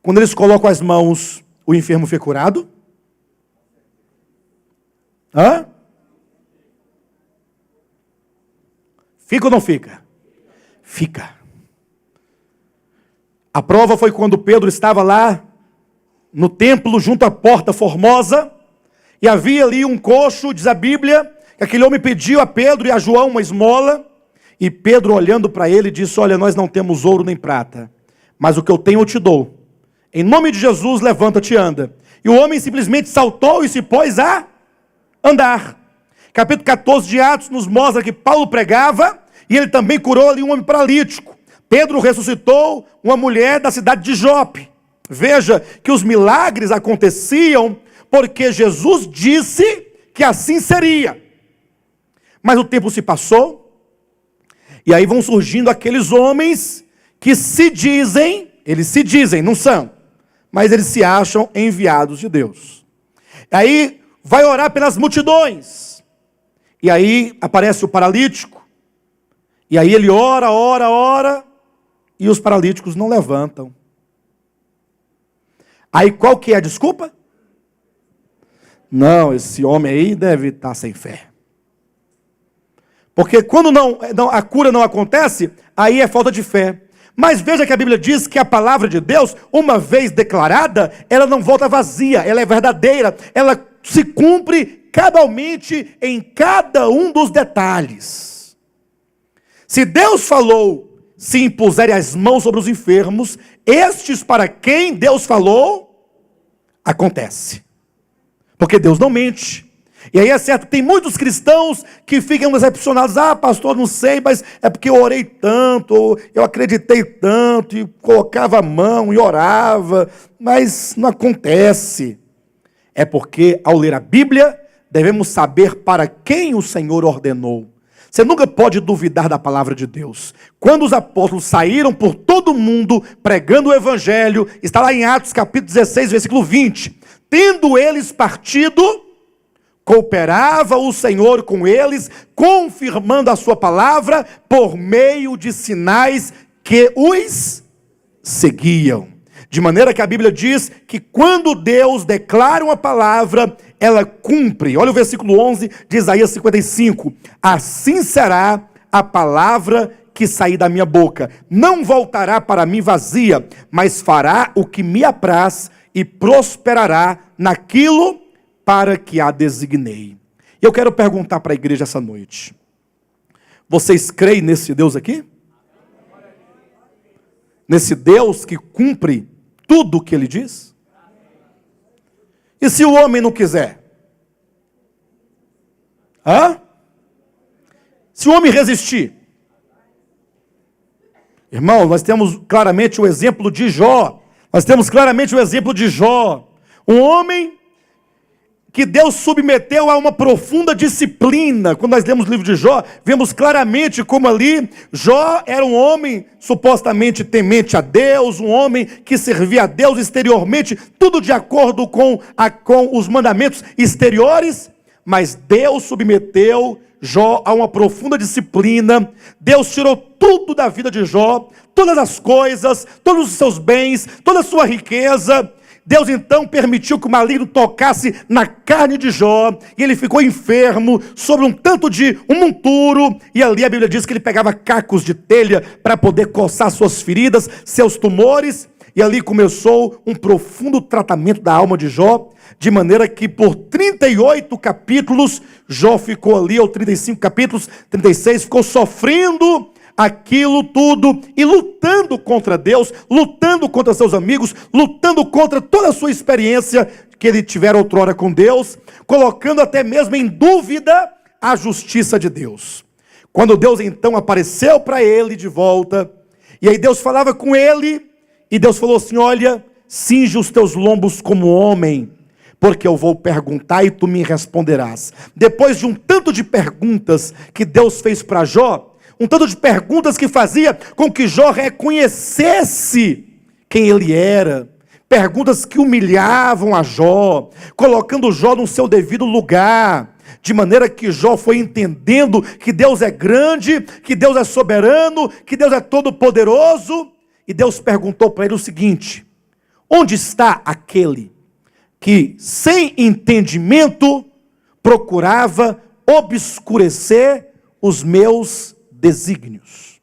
quando eles colocam as mãos, o enfermo fica curado? Hã? Fica ou não fica? Fica. A prova foi quando Pedro estava lá no templo, junto à porta formosa, e havia ali um coxo, diz a Bíblia, que aquele homem pediu a Pedro e a João uma esmola, e Pedro, olhando para ele, disse: olha, nós não temos ouro nem prata, mas o que eu tenho eu te dou. Em nome de Jesus, levanta-te e anda. E o homem simplesmente saltou e se pôs a andar. Capítulo 14 de Atos nos mostra que Paulo pregava, e ele também curou ali um homem paralítico. Pedro ressuscitou uma mulher da cidade de Jope. Veja que os milagres aconteciam porque Jesus disse que assim seria. Mas o tempo se passou, e aí vão surgindo aqueles homens que eles se dizem, não são, mas eles se acham enviados de Deus. Aí vai orar pelas multidões, e aí aparece o paralítico, e aí ele ora, e os paralíticos não levantam. Aí qual que é a desculpa? Não, esse homem aí deve estar sem fé. Porque quando a cura não acontece, aí é falta de fé. Mas veja que a Bíblia diz que a palavra de Deus, uma vez declarada, ela não volta vazia, ela é verdadeira, ela se cumpre cabalmente em cada um dos detalhes. Se Deus falou, se impuserem as mãos sobre os enfermos, estes para quem Deus falou, acontece. Porque Deus não mente. E aí é certo, tem muitos cristãos que ficam decepcionados. Ah, pastor, não sei, mas é porque eu orei tanto, eu acreditei tanto, e colocava a mão e orava, mas não acontece. É porque ao ler a Bíblia, devemos saber para quem o Senhor ordenou. Você nunca pode duvidar da palavra de Deus. Quando os apóstolos saíram por todo o mundo pregando o evangelho, está lá em Atos capítulo 16, versículo 20. Tendo eles partido, cooperava o Senhor com eles, confirmando a sua palavra por meio de sinais que os seguiam. De maneira que a Bíblia diz que quando Deus declara uma palavra, ela cumpre. Olha o versículo 11 de Isaías 55. Assim será a palavra que sair da minha boca. Não voltará para mim vazia, mas fará o que me apraz e prosperará naquilo para que a designei. E eu quero perguntar para a igreja essa noite. Vocês creem nesse Deus aqui? Nesse Deus que cumpre tudo o que ele diz? E se o homem não quiser? Se o homem resistir? Irmão, nós temos claramente o exemplo de Jó. Um homem que Deus submeteu a uma profunda disciplina. Quando nós lemos o livro de Jó, vemos claramente como ali Jó era um homem supostamente temente a Deus, um homem que servia a Deus exteriormente, tudo de acordo com os mandamentos exteriores, mas Deus submeteu Jó a uma profunda disciplina. Deus tirou tudo da vida de Jó, todas as coisas, todos os seus bens, toda a sua riqueza. Deus então permitiu que o maligno tocasse na carne de Jó, e ele ficou enfermo, sobre um monturo, e ali a Bíblia diz que ele pegava cacos de telha para poder coçar suas feridas, seus tumores, e ali começou um profundo tratamento da alma de Jó, de maneira que por 38 capítulos, Jó ficou ali, ou 35 capítulos, 36, ficou sofrendo aquilo tudo e lutando contra Deus, lutando contra seus amigos, lutando contra toda a sua experiência que ele tivera outrora com Deus, colocando até mesmo em dúvida a justiça de Deus. Quando Deus então apareceu para ele de volta, e aí Deus falava com ele, e Deus falou assim: olha, cinge os teus lombos como homem, porque eu vou perguntar e tu me responderás. Depois de um tanto de perguntas que Deus fez para Jó, um tanto de perguntas que fazia com que Jó reconhecesse quem ele era, perguntas que humilhavam a Jó, colocando Jó no seu devido lugar, de maneira que Jó foi entendendo que Deus é grande, que Deus é soberano, que Deus é todo poderoso, e Deus perguntou para ele o seguinte: onde está aquele que, sem entendimento, procurava obscurecer os meus desígnios?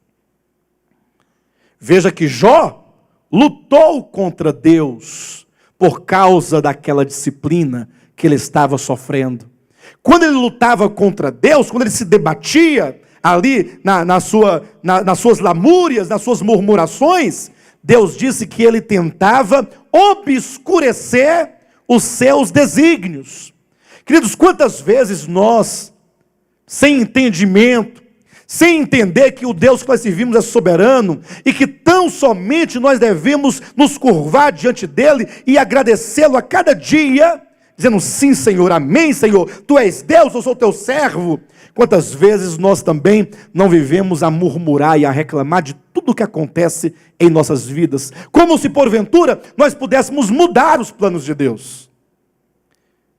Veja que Jó lutou contra Deus por causa daquela disciplina que ele estava sofrendo. Quando ele lutava contra Deus, quando ele se debatia ali nas suas lamúrias, nas suas murmurações, Deus disse que ele tentava obscurecer os seus desígnios. Queridos, quantas vezes nós, sem entendimento, sem entender que o Deus que nós servimos é soberano e que tão somente nós devemos nos curvar diante dele e agradecê-lo a cada dia, dizendo sim, Senhor, amém, Senhor, tu és Deus, eu sou teu servo. Quantas vezes nós também não vivemos a murmurar e a reclamar de tudo o que acontece em nossas vidas, como se porventura nós pudéssemos mudar os planos de Deus.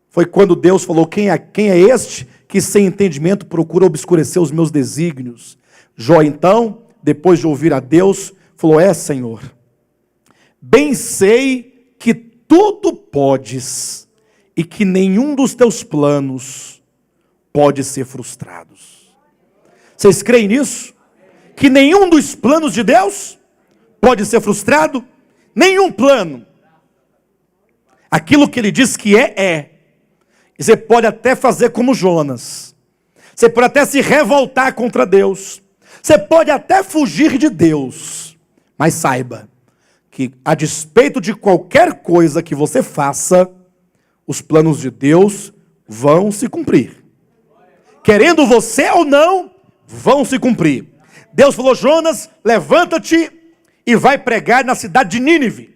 Foi quando Deus falou: quem é este que sem entendimento procura obscurecer os meus desígnios? Jó então, depois de ouvir a Deus, falou: Senhor, bem sei que tudo podes e que nenhum dos teus planos pode ser frustrado. Vocês creem nisso? Que nenhum dos planos de Deus pode ser frustrado? Nenhum plano. Aquilo que ele diz que é. E você pode até fazer como Jonas. Você pode até se revoltar contra Deus. Você pode até fugir de Deus. Mas saiba que, a despeito de qualquer coisa que você faça, os planos de Deus vão se cumprir. Querendo você ou não, vão se cumprir. Deus falou: Jonas, levanta-te e vai pregar na cidade de Nínive.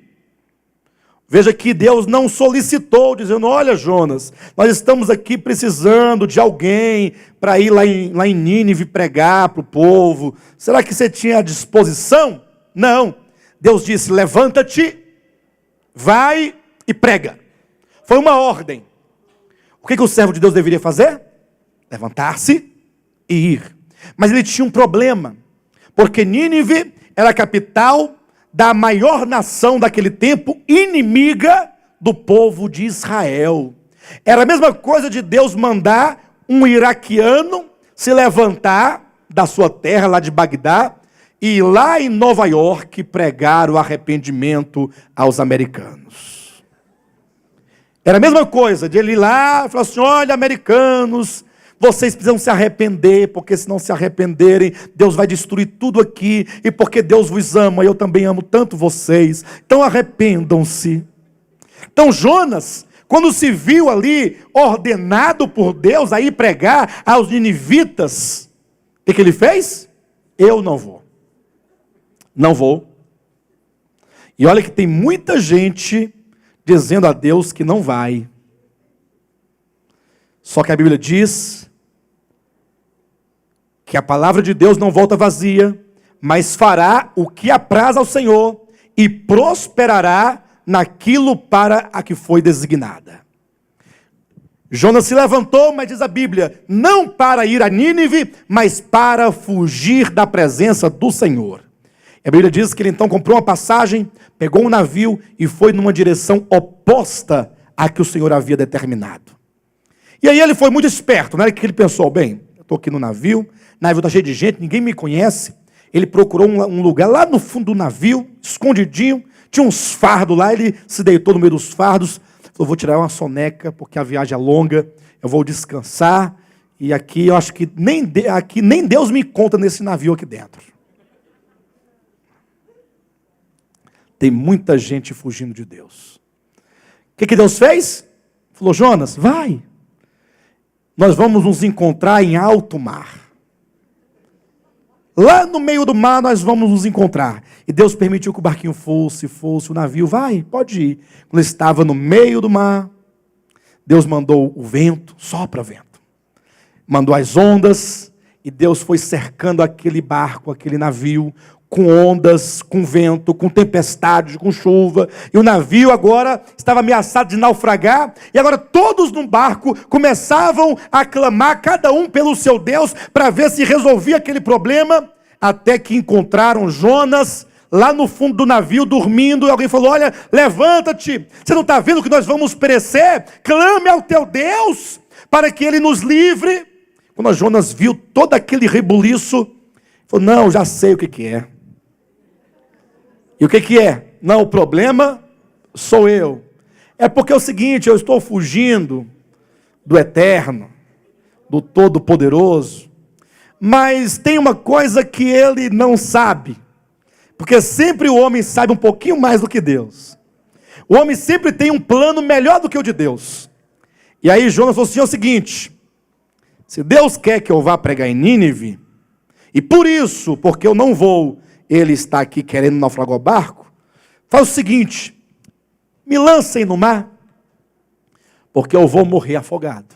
Veja que Deus não solicitou, dizendo: olha, Jonas, nós estamos aqui precisando de alguém para ir lá em Nínive pregar para o povo. Será que você tinha a disposição? Não. Deus disse: levanta-te, vai e prega. Foi uma ordem. O que o servo de Deus deveria fazer? Levantar-se e ir. Mas ele tinha um problema, porque Nínive era a capital da maior nação daquele tempo, inimiga do povo de Israel. Era a mesma coisa de Deus mandar um iraquiano se levantar da sua terra, lá de Bagdá, e ir lá em Nova York pregar o arrependimento aos americanos. Era a mesma coisa de ele ir lá e falar assim: olha, americanos, vocês precisam se arrepender, porque se não se arrependerem, Deus vai destruir tudo aqui, e porque Deus vos ama, eu também amo tanto vocês, então arrependam-se. Então Jonas, quando se viu ali, ordenado por Deus a ir pregar aos ninivitas, o que ele fez? Eu não vou. Não vou. E olha que tem muita gente dizendo a Deus que não vai. Só que a Bíblia diz que a palavra de Deus não volta vazia, mas fará o que apraz ao Senhor e prosperará naquilo para a que foi designada. Jonas se levantou, mas diz a Bíblia, não para ir a Nínive, mas para fugir da presença do Senhor. A Bíblia diz que ele então comprou uma passagem, pegou um navio e foi numa direção oposta à que o Senhor havia determinado. E aí ele foi muito esperto, né? Que ele pensou: bem, eu estou aqui no navio está cheio de gente, ninguém me conhece. Ele procurou um lugar lá no fundo do navio, escondidinho, tinha uns fardos lá, ele se deitou no meio dos fardos, falou: vou tirar uma soneca, porque a viagem é longa, eu vou descansar, e aqui eu acho que nem Deus me conta nesse navio aqui dentro. Tem muita gente fugindo de Deus. O que Deus fez? Falou, Jonas, vai. Nós vamos nos encontrar em alto mar. Lá no meio do mar nós vamos nos encontrar. E Deus permitiu que o barquinho fosse o navio. Vai, pode ir. Quando ele estava no meio do mar, Deus mandou o vento, sopra vento. Mandou as ondas, e Deus foi cercando aquele barco, aquele navio, com ondas, com vento, com tempestade, com chuva. E o navio agora estava ameaçado de naufragar. E agora todos no barco começavam a clamar, cada um pelo seu Deus, para ver se resolvia aquele problema. Até que encontraram Jonas lá no fundo do navio, dormindo. E alguém falou, olha, levanta-te. Você não está vendo que nós vamos perecer? Clame ao teu Deus, para que ele nos livre. Quando Jonas viu todo aquele rebuliço, falou, não, já sei o que é. E o que é? Não, o problema sou eu. É porque é o seguinte, eu estou fugindo do Eterno, do Todo-Poderoso, mas tem uma coisa que ele não sabe, porque sempre o homem sabe um pouquinho mais do que Deus. O homem sempre tem um plano melhor do que o de Deus. E aí Jonas falou assim, é o seguinte, se Deus quer que eu vá pregar em Nínive, e por isso, porque eu não vou, ele está aqui querendo naufragar o barco, faz o seguinte, me lancem no mar, porque eu vou morrer afogado,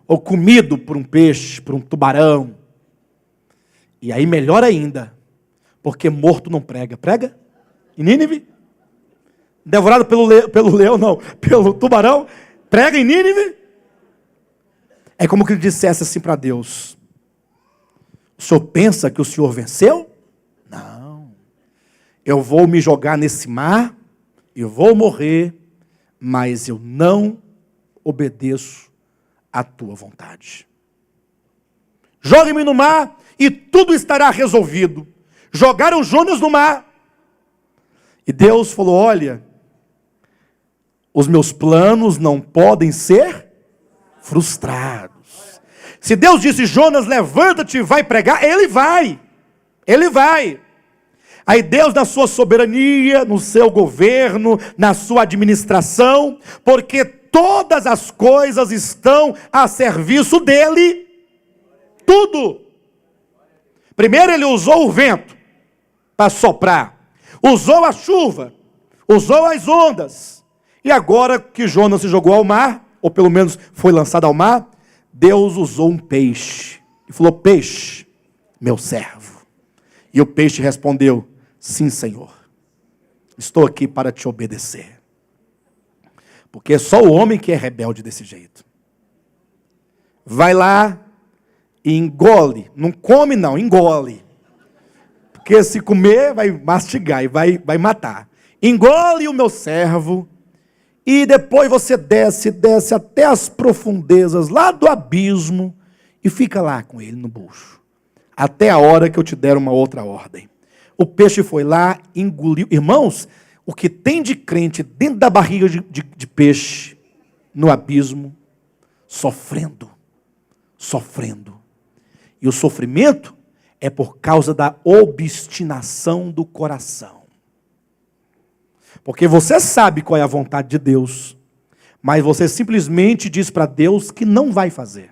ou comido por um peixe, por um tubarão, e aí melhor ainda, porque morto não prega, prega? Em Nínive? Devorado pelo leão, não, pelo tubarão, prega em Nínive? É como que ele dissesse assim para Deus, o senhor pensa que o senhor venceu? Não, eu vou me jogar nesse mar, eu vou morrer, mas eu não obedeço à tua vontade. Jogue-me no mar e tudo estará resolvido. Jogaram Jonas no mar. E Deus falou, olha, os meus planos não podem ser frustrados. Se Deus disse, Jonas, levanta-te e vai pregar, ele vai. Ele vai. Aí Deus, na sua soberania, no seu governo, na sua administração, porque todas as coisas estão a serviço dele, tudo. Primeiro ele usou o vento para soprar, usou a chuva, usou as ondas, e agora que Jonas se jogou ao mar, ou pelo menos foi lançado ao mar, Deus usou um peixe, e falou, peixe, meu servo. E o peixe respondeu, sim, Senhor, estou aqui para te obedecer. Porque é só o homem que é rebelde desse jeito. Vai lá e engole, não come não, engole. Porque se comer vai mastigar e vai matar. Engole o meu servo, e depois você desce até as profundezas, lá do abismo, e fica lá com ele no bucho. Até a hora que eu te der uma outra ordem. O peixe foi lá, engoliu. Irmãos, o que tem de crente dentro da barriga de peixe, no abismo, sofrendo. E o sofrimento é por causa da obstinação do coração. Porque você sabe qual é a vontade de Deus, mas você simplesmente diz para Deus que não vai fazer.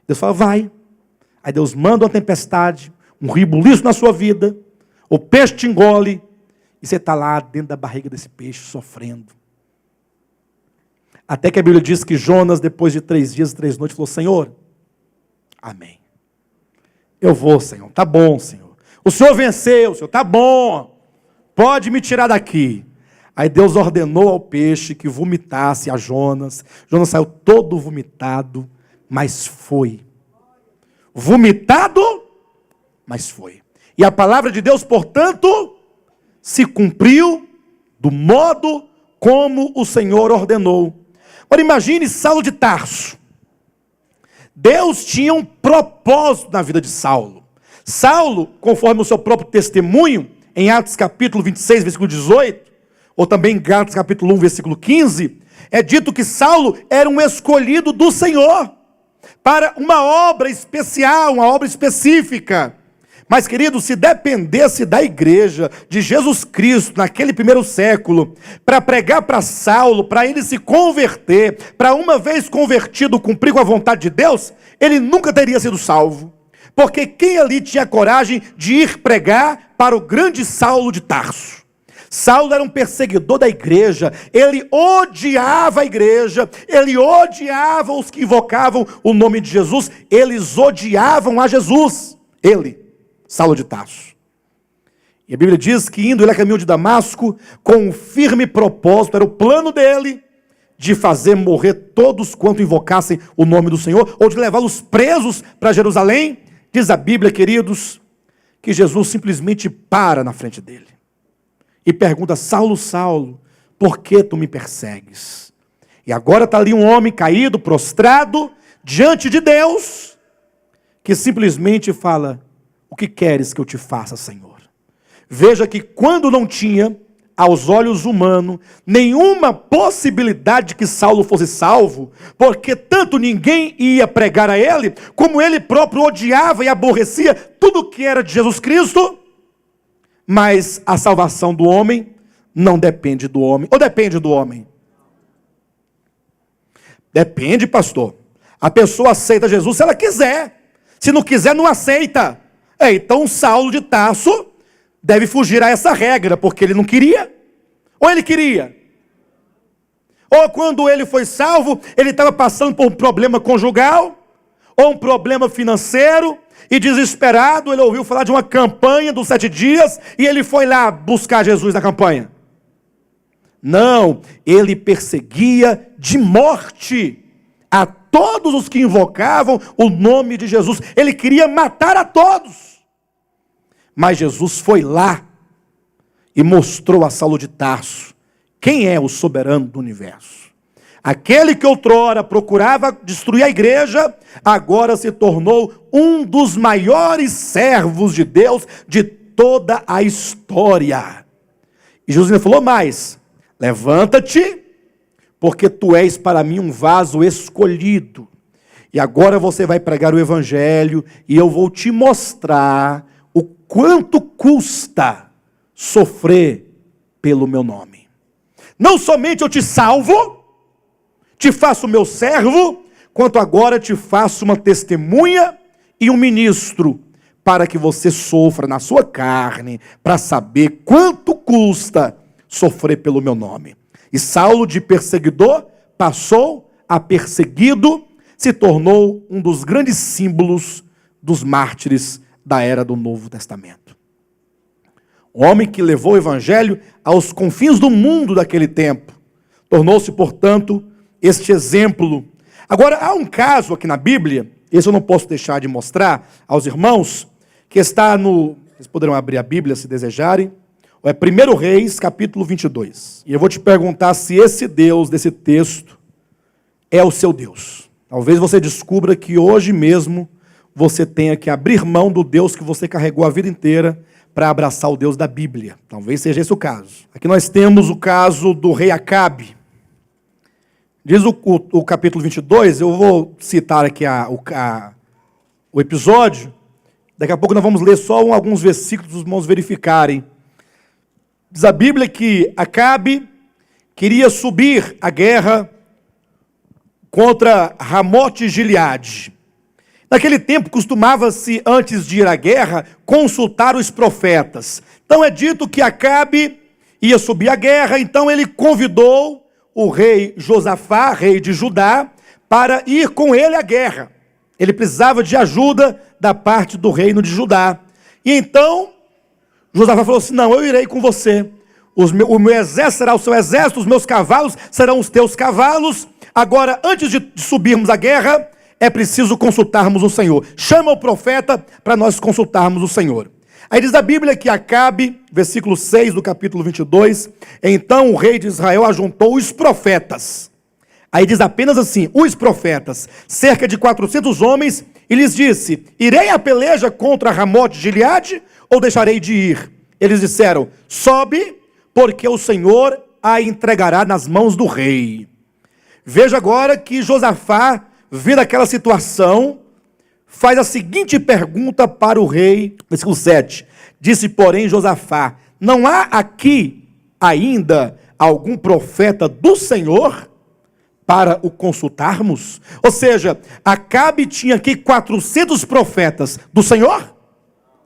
Deus fala, vai. Aí Deus manda uma tempestade, um rebuliço na sua vida, o peixe te engole, e você está lá dentro da barriga desse peixe, sofrendo. Até que a Bíblia diz que Jonas, depois de 3 dias e 3 noites, falou, Senhor, amém. Eu vou, Senhor, tá bom, Senhor. O Senhor venceu, Senhor, tá bom. Pode me tirar daqui. Aí Deus ordenou ao peixe que vomitasse a Jonas. Jonas saiu todo vomitado, mas foi. Vomitado, mas foi. E a palavra de Deus, portanto, se cumpriu do modo como o Senhor ordenou. Agora imagine Saulo de Tarso. Deus tinha um propósito na vida de Saulo. Saulo, conforme o seu próprio testemunho, em Atos capítulo 26, versículo 18, ou também em Gálatas capítulo 1, versículo 15, é dito que Saulo era um escolhido do Senhor, para uma obra especial, uma obra específica. Mas, querido, se dependesse da igreja de Jesus Cristo naquele primeiro século, para pregar para Saulo, para ele se converter, para uma vez convertido cumprir com a vontade de Deus, ele nunca teria sido salvo. Porque quem ali tinha coragem de ir pregar para o grande Saulo de Tarso? Saulo era um perseguidor da igreja, ele odiava a igreja, ele odiava os que invocavam o nome de Jesus, eles odiavam a Jesus, Saulo de Tarso. E a Bíblia diz que indo ele a caminho de Damasco, com um firme propósito, era o plano dele, de fazer morrer todos quanto invocassem o nome do Senhor, ou de levá-los presos para Jerusalém. Diz a Bíblia, queridos, que Jesus simplesmente para na frente dele e pergunta: Saulo, Saulo, por que tu me persegues? E agora está ali um homem caído, prostrado, diante de Deus, que simplesmente fala: o que queres que eu te faça, Senhor? Veja que quando não tinha, aos olhos humanos, nenhuma possibilidade de que Saulo fosse salvo, porque tanto ninguém ia pregar a ele, como ele próprio odiava e aborrecia tudo que era de Jesus Cristo. Mas a salvação do homem não depende do homem. Ou depende do homem? Depende, pastor. A pessoa aceita Jesus se ela quiser. Se não quiser, não aceita. Então Saulo de Tarso deve fugir a essa regra, porque ele não queria. Ou ele queria. Ou quando ele foi salvo, ele estava passando por um problema conjugal, ou um problema financeiro, e desesperado, ele ouviu falar de uma campanha dos 7 dias, e ele foi lá buscar Jesus na campanha. Não, ele perseguia de morte a todos os que invocavam o nome de Jesus. Ele queria matar a todos. Mas Jesus foi lá e mostrou a Saulo de Tarso quem é o soberano do universo. Aquele que outrora procurava destruir a igreja, agora se tornou um dos maiores servos de Deus de toda a história. E Jesus ainda falou mais: levanta-te, porque tu és para mim um vaso escolhido. E agora você vai pregar o evangelho, e eu vou te mostrar o quanto custa sofrer pelo meu nome. Não somente eu te salvo, te faço meu servo, quanto agora te faço uma testemunha e um ministro, para que você sofra na sua carne, para saber quanto custa sofrer pelo meu nome. E Saulo, de perseguidor, passou a perseguido, se tornou um dos grandes símbolos dos mártires da era do Novo Testamento. Um homem que levou o evangelho aos confins do mundo daquele tempo, tornou-se, portanto, este exemplo. Agora, há um caso aqui na Bíblia, esse eu não posso deixar de mostrar aos irmãos, que está no... Vocês poderão abrir a Bíblia se desejarem. É 1 Reis, capítulo 22. E eu vou te perguntar se esse Deus desse texto é o seu Deus. Talvez você descubra que hoje mesmo você tenha que abrir mão do Deus que você carregou a vida inteira para abraçar o Deus da Bíblia. Talvez seja esse o caso. Aqui nós temos o caso do rei Acabe. Diz o capítulo 22, eu vou citar aqui o episódio. Daqui a pouco nós vamos ler só alguns versículos para os irmãos verificarem. Diz a Bíblia que Acabe queria subir a guerra contra Ramote e Gileade. Naquele tempo costumava-se, antes de ir à guerra, consultar os profetas. Então é dito que Acabe ia subir a guerra, então ele convidou o rei Josafá, rei de Judá, para ir com ele à guerra. Ele precisava de ajuda da parte do reino de Judá. E então Josafá falou assim: não, eu irei com você. O meu exército será o seu exército, os meus cavalos serão os teus cavalos. Agora, antes de subirmos à guerra, é preciso consultarmos o Senhor. Chama o profeta para nós consultarmos o Senhor. Aí diz a Bíblia que Acabe, versículo 6 do capítulo 22, então o rei de Israel ajuntou os profetas. Aí diz apenas assim, os profetas, cerca de 400 homens, e lhes disse: irei à peleja contra Ramote de Gileade, ou deixarei de ir? Eles disseram: sobe, porque o Senhor a entregará nas mãos do rei. Veja agora que Josafá, vendo aquela situação, faz a seguinte pergunta para o rei, versículo 7. Disse, porém, Josafá: não há aqui ainda algum profeta do Senhor para o consultarmos? Ou seja, Acabe tinha aqui 400 profetas do Senhor?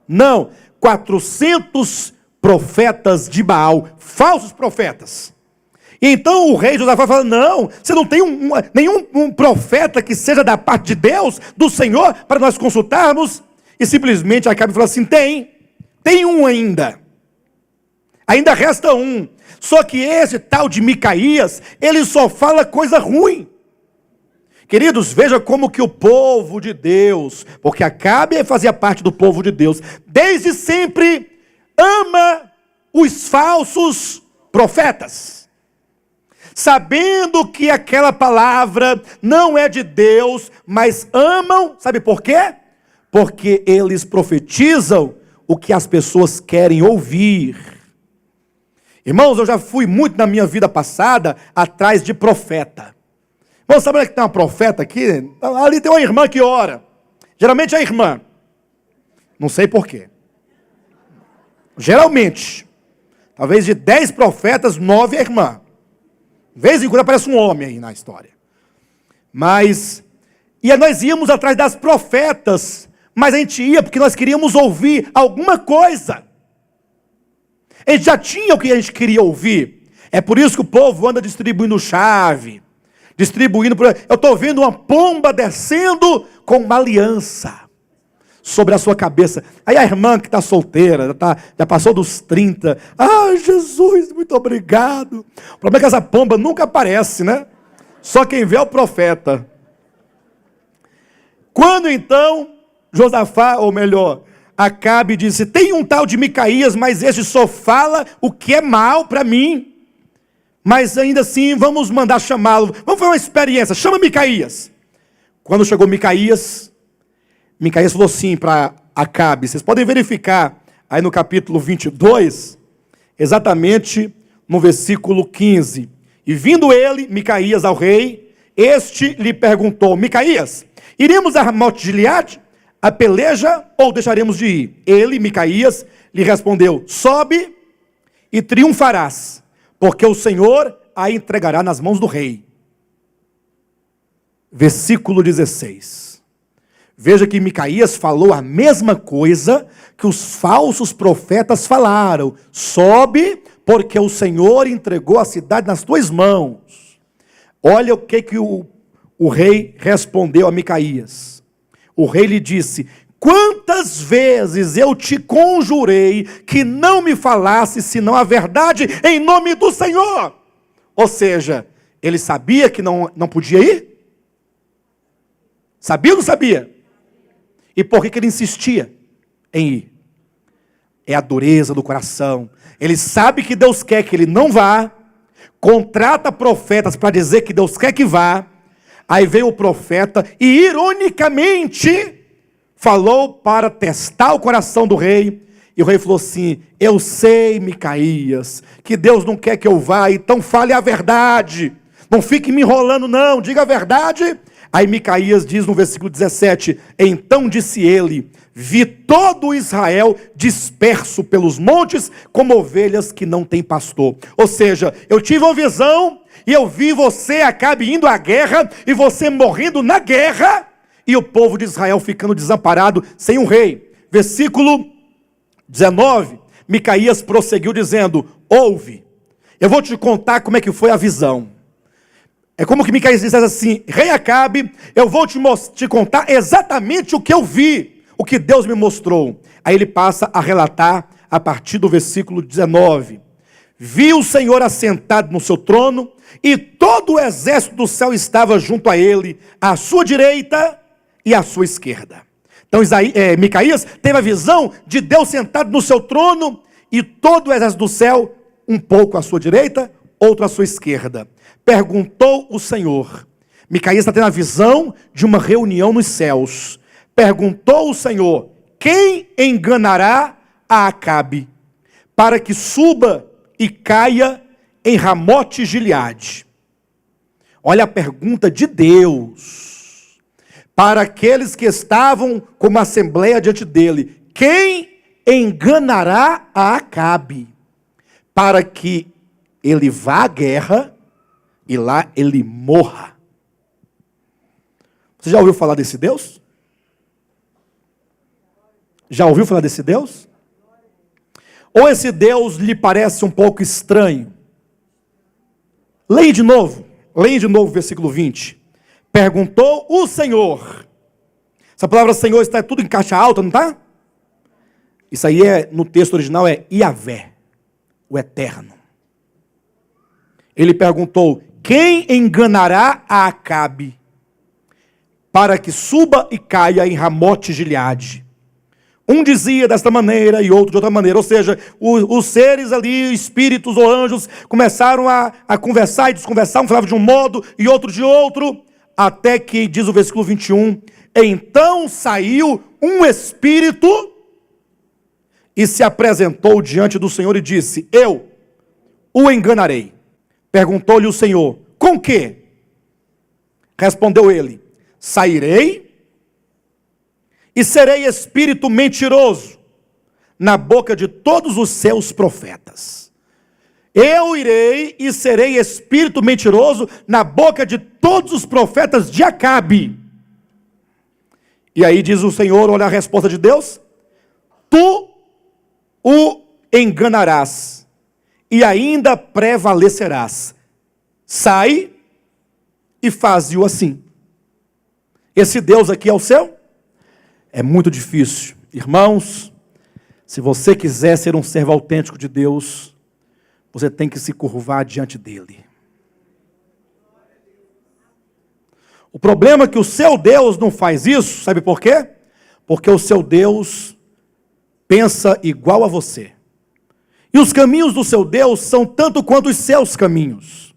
Não, 400 profetas de Baal, falsos profetas. E então o rei Josafá fala: não, você não tem nenhum profeta que seja da parte de Deus, do Senhor, para nós consultarmos? E simplesmente Acabe fala assim: tem um ainda resta um. Só que esse tal de Micaías, ele só fala coisa ruim. Queridos, veja como que o povo de Deus, porque Acabe fazia parte do povo de Deus, desde sempre ama os falsos profetas, sabendo que aquela palavra não é de Deus, mas amam, sabe por quê? Porque eles profetizam o que as pessoas querem ouvir. Irmãos, eu já fui muito na minha vida passada atrás de profeta. Irmãos, sabe onde é que tem uma profeta aqui? Ali tem uma irmã que ora. Geralmente é a irmã. Não sei porquê. Geralmente. Talvez de 10 profetas, 9 é irmã. De vez em quando aparece um homem aí na história. E nós íamos atrás das profetas, mas a gente ia porque nós queríamos ouvir alguma coisa. A gente já tinha o que a gente queria ouvir. É por isso que o povo anda distribuindo chave, eu estou vendo uma pomba descendo com uma aliança sobre a sua cabeça. Aí a irmã que está solteira, já passou dos 30. Ah, Jesus, muito obrigado. O problema é que essa pomba nunca aparece, né? Só quem vê é o profeta. Quando então Josafá, ou melhor, Acabe disse: tem um tal de Micaías, mas este só fala o que é mal para mim. Mas ainda assim, vamos mandar chamá-lo. Vamos fazer uma experiência, chama Micaías. Quando chegou Micaías falou assim para Acabe, vocês podem verificar aí no capítulo 22, exatamente no versículo 15. E vindo ele, Micaías, ao rei, este lhe perguntou: Micaías, iremos a Ramote-Gileade a peleja ou deixaremos de ir? Ele, Micaías, lhe respondeu: sobe e triunfarás, porque o Senhor a entregará nas mãos do rei. Versículo 16. Veja que Micaías falou a mesma coisa que os falsos profetas falaram: sobe, porque o Senhor entregou a cidade nas tuas mãos. Olha o que o rei respondeu a Micaías. O rei lhe disse: quantas vezes eu te conjurei que não me falasse senão a verdade em nome do Senhor? Ou seja, ele sabia que não podia ir? Sabia ou não sabia? E por que ele insistia em ir? É a dureza do coração. Ele sabe que Deus quer que ele não vá, contrata profetas para dizer que Deus quer que vá. Aí veio o profeta e ironicamente falou para testar o coração do rei. E o rei falou assim: eu sei, Micaías, que Deus não quer que eu vá, então fale a verdade. Não fique me enrolando não, diga a verdade. Aí Micaías diz no versículo 17: então disse ele: vi todo Israel disperso pelos montes, como ovelhas que não têm pastor. Ou seja, eu tive uma visão e eu vi você, Acabe, indo à guerra, e você morrendo na guerra, e o povo de Israel ficando desamparado, sem um rei. Versículo 19, Micaías prosseguiu dizendo: ouve, eu vou te contar como é que foi a visão. É como que Micaías dissesse assim: rei Acabe, eu vou te contar exatamente o que eu vi, o que Deus me mostrou. Aí ele passa a relatar a partir do versículo 19. Vi o Senhor assentado no seu trono, e todo o exército do céu estava junto a ele, à sua direita e à sua esquerda. Então Micaías teve a visão de Deus sentado no seu trono, e todo o exército do céu, um pouco à sua direita, outro à sua esquerda. Perguntou o Senhor. Micaías está tendo a visão de uma reunião nos céus. Perguntou o Senhor: quem enganará a Acabe, para que suba e caia em Ramote-Gileade? Olha a pergunta de Deus. para aqueles que estavam como assembleia diante dele: quem enganará a Acabe, para que ele vá à guerra e lá ele morra? Você já ouviu falar desse Deus? Já ouviu falar desse Deus? Ou esse Deus lhe parece um pouco estranho? Leia de novo o versículo 20. Perguntou o Senhor. Essa palavra Senhor está tudo em caixa alta, não está? Isso aí no texto original é Iavé, o Eterno. Ele perguntou: quem enganará a Acabe, para que suba e caia em Ramote Gileade? Um dizia desta maneira e outro de outra maneira. Ou seja, os seres ali, espíritos ou anjos, começaram a conversar e desconversar. Um falava de um modo e outro de outro. Até que, diz o versículo 21, então saiu um espírito e se apresentou diante do Senhor e disse: eu o enganarei. Perguntou-lhe o Senhor: com quê? Respondeu ele: sairei e serei espírito mentiroso na boca de todos os seus profetas. Eu irei e serei espírito mentiroso na boca de todos os profetas de Acabe. E aí diz o Senhor, olha a resposta de Deus: tu o enganarás e ainda prevalecerás. Sai e faze-o assim. Esse Deus aqui é o seu? É muito difícil. Irmãos, se você quiser ser um servo autêntico de Deus, você tem que se curvar diante dele. O problema é que o seu Deus não faz isso, sabe por quê? Porque o seu Deus pensa igual a você. E os caminhos do seu Deus são tanto quanto os seus caminhos.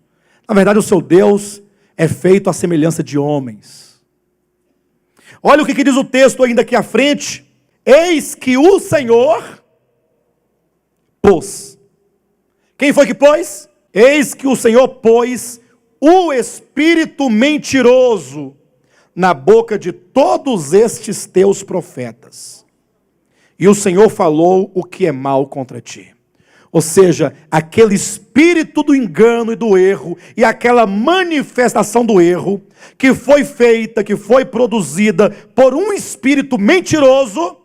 Na verdade, o seu Deus é feito à semelhança de homens. Olha o que diz o texto ainda aqui à frente. Eis que o Senhor pôs. Quem foi que pôs? Eis que o Senhor pôs o espírito mentiroso na boca de todos estes teus profetas. E o Senhor falou o que é mal contra ti. Ou seja, aquele espírito do engano e do erro, e aquela manifestação do erro, que foi feita, que foi produzida por um espírito mentiroso,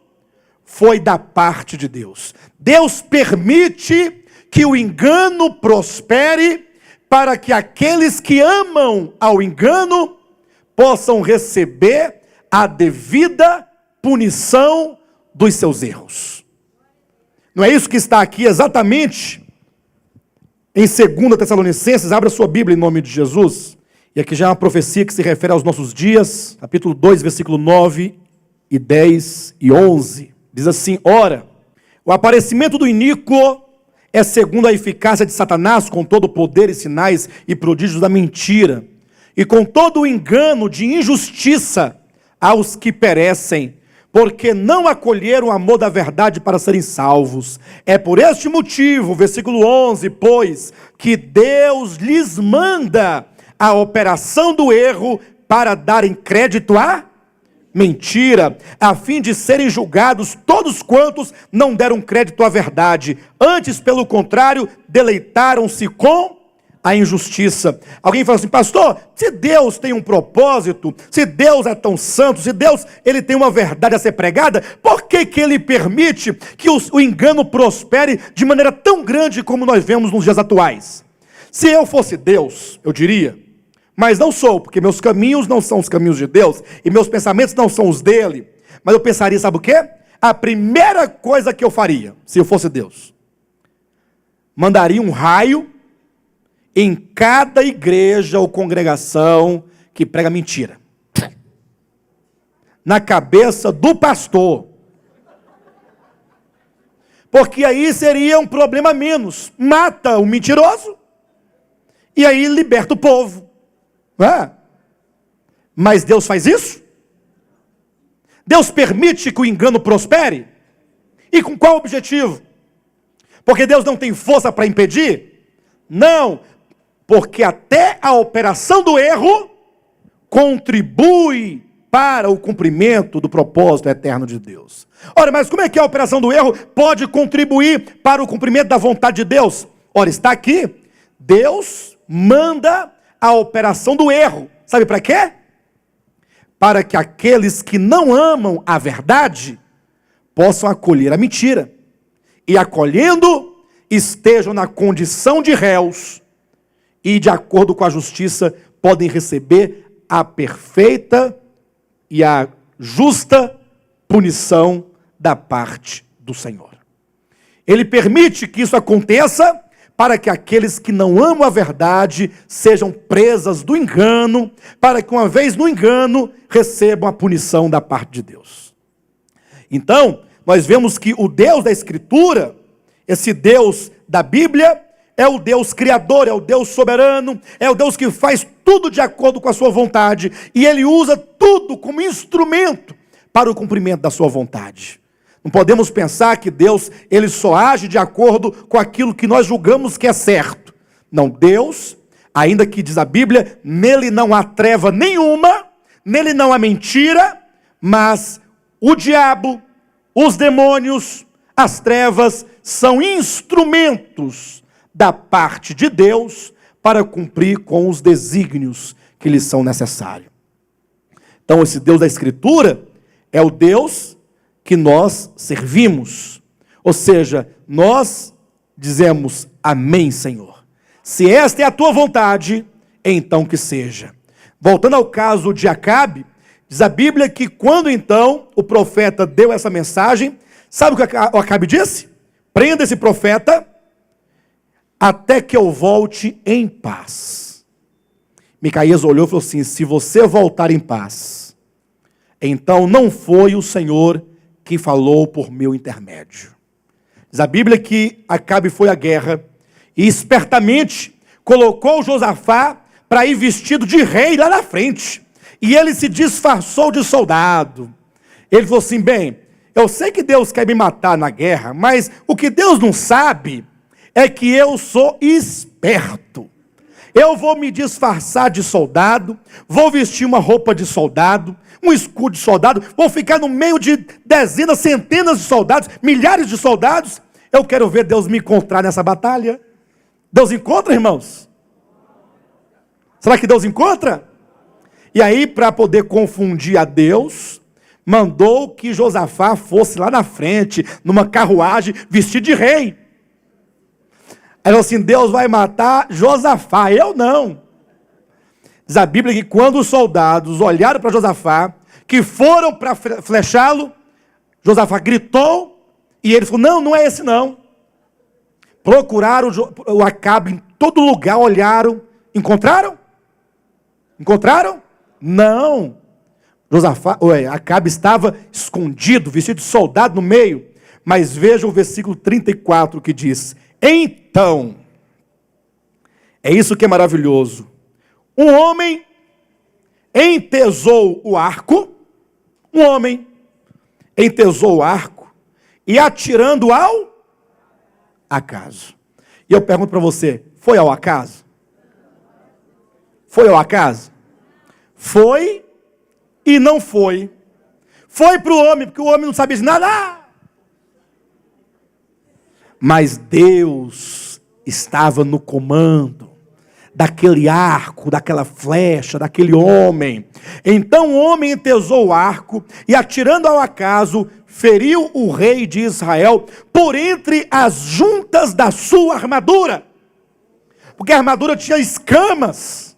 foi da parte de Deus. Deus permite que o engano prospere, para que aqueles que amam ao engano, possam receber a devida punição dos seus erros. Não é isso que está aqui exatamente em 2 Tessalonicenses? Abra sua Bíblia em nome de Jesus. E aqui já é uma profecia que se refere aos nossos dias. Capítulo 2, versículo 9 e 10 e 11. Diz assim: ora, o aparecimento do iníquo é segundo a eficácia de Satanás, com todo o poder e sinais e prodígios da mentira, e com todo o engano de injustiça aos que perecem, porque não acolheram o amor da verdade para serem salvos. É por este motivo, versículo 11, pois, que Deus lhes manda a operação do erro para darem crédito à mentira, a fim de serem julgados todos quantos não deram crédito à verdade. Antes, pelo contrário, deleitaram-se com a injustiça. Alguém fala assim: pastor, se Deus tem um propósito, se Deus é tão santo, se Deus ele tem uma verdade a ser pregada, por que ele permite que o engano prospere de maneira tão grande como nós vemos nos dias atuais? Se eu fosse Deus, eu diria, mas não sou, porque meus caminhos não são os caminhos de Deus, e meus pensamentos não são os dele. Mas eu pensaria, sabe o quê? A primeira coisa que eu faria, se eu fosse Deus, mandaria um raio em cada igreja ou congregação que prega mentira, na cabeça do pastor. Porque aí seria um problema menos. Mata o mentiroso e aí liberta o povo. Mas Deus faz isso? Deus permite que o engano prospere? E com qual objetivo? Porque Deus não tem força para impedir? Não, porque até a operação do erro contribui para o cumprimento do propósito eterno de Deus. Ora, mas como é que a operação do erro pode contribuir para o cumprimento da vontade de Deus? Ora, está aqui, Deus manda a operação do erro. Sabe para quê? Para que aqueles que não amam a verdade possam acolher a mentira. E acolhendo, estejam na condição de réus e, de acordo com a justiça, podem receber a perfeita e a justa punição da parte do Senhor. Ele permite que isso aconteça para que aqueles que não amam a verdade sejam presas do engano, para que, uma vez no engano, recebam a punição da parte de Deus. Então, nós vemos que o Deus da Escritura, esse Deus da Bíblia, é o Deus criador, é o Deus soberano, é o Deus que faz tudo de acordo com a sua vontade, e Ele usa tudo como instrumento para o cumprimento da sua vontade. Não podemos pensar que Deus, Ele só age de acordo com aquilo que nós julgamos que é certo. Não, Deus, ainda que diz a Bíblia, nele não há treva nenhuma, nele não há mentira, mas o diabo, os demônios, as trevas são instrumentos da parte de Deus para cumprir com os desígnios que lhes são necessários. Então, esse Deus da Escritura é o Deus que nós servimos. Ou seja, nós dizemos amém, Senhor. Se esta é a tua vontade, então que seja. Voltando ao caso de Acabe, diz a Bíblia que quando então o profeta deu essa mensagem, sabe o que o Acabe disse? Prenda esse profeta até que eu volte em paz. Micaías olhou e falou assim: se você voltar em paz, então não foi o Senhor que falou por meu intermédio. Diz a Bíblia que Acabe foi à guerra e espertamente colocou Josafá para ir vestido de rei lá na frente. E ele se disfarçou de soldado. Ele falou assim: bem, eu sei que Deus quer me matar na guerra, mas o que Deus não sabe é que eu sou esperto. Eu vou me disfarçar de soldado, vou vestir uma roupa de soldado, um escudo de soldado, vou ficar no meio de dezenas, centenas de soldados, milhares de soldados. Eu quero ver Deus me encontrar nessa batalha. Deus encontra, irmãos? Será que Deus encontra? E aí, para poder confundir a Deus, mandou que Josafá fosse lá na frente, numa carruagem, vestido de rei. Aí falou assim: Deus vai matar Josafá, eu não. Diz a Bíblia que quando os soldados olharam para Josafá, que foram para flechá-lo, Josafá gritou, e ele falou: não, não é esse não. Procuraram o Acabe em todo lugar, olharam, encontraram? Encontraram? Não. Acabe estava escondido, vestido de soldado no meio. Mas veja o versículo 34 que diz: então, é isso que é maravilhoso, um homem entesou o arco, e atirando ao acaso. E eu pergunto para você, foi ao acaso? Foi ao acaso? Foi e não foi. Foi para o homem, porque o homem não sabia de nada. Mas Deus estava no comando daquele arco, daquela flecha, daquele homem. Então o homem entesou o arco e, atirando ao acaso, feriu o rei de Israel por entre as juntas da sua armadura. Porque a armadura tinha escamas.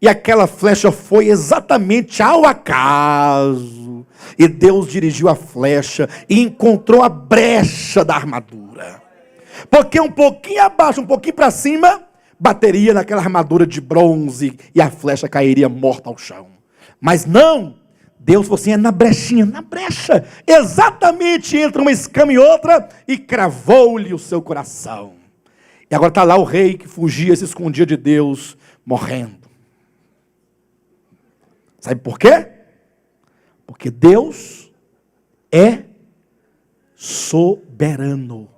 E aquela flecha foi exatamente ao acaso. E Deus dirigiu a flecha e encontrou a brecha da armadura. Porque um pouquinho abaixo, um pouquinho para cima, bateria naquela armadura de bronze e a flecha cairia morta ao chão. Mas não, Deus falou assim: é na brechinha, na brecha, exatamente entre uma escama e outra, e cravou-lhe o seu coração. E agora está lá o rei que fugia, se escondia de Deus, morrendo. Sabe por quê? Porque Deus é soberano.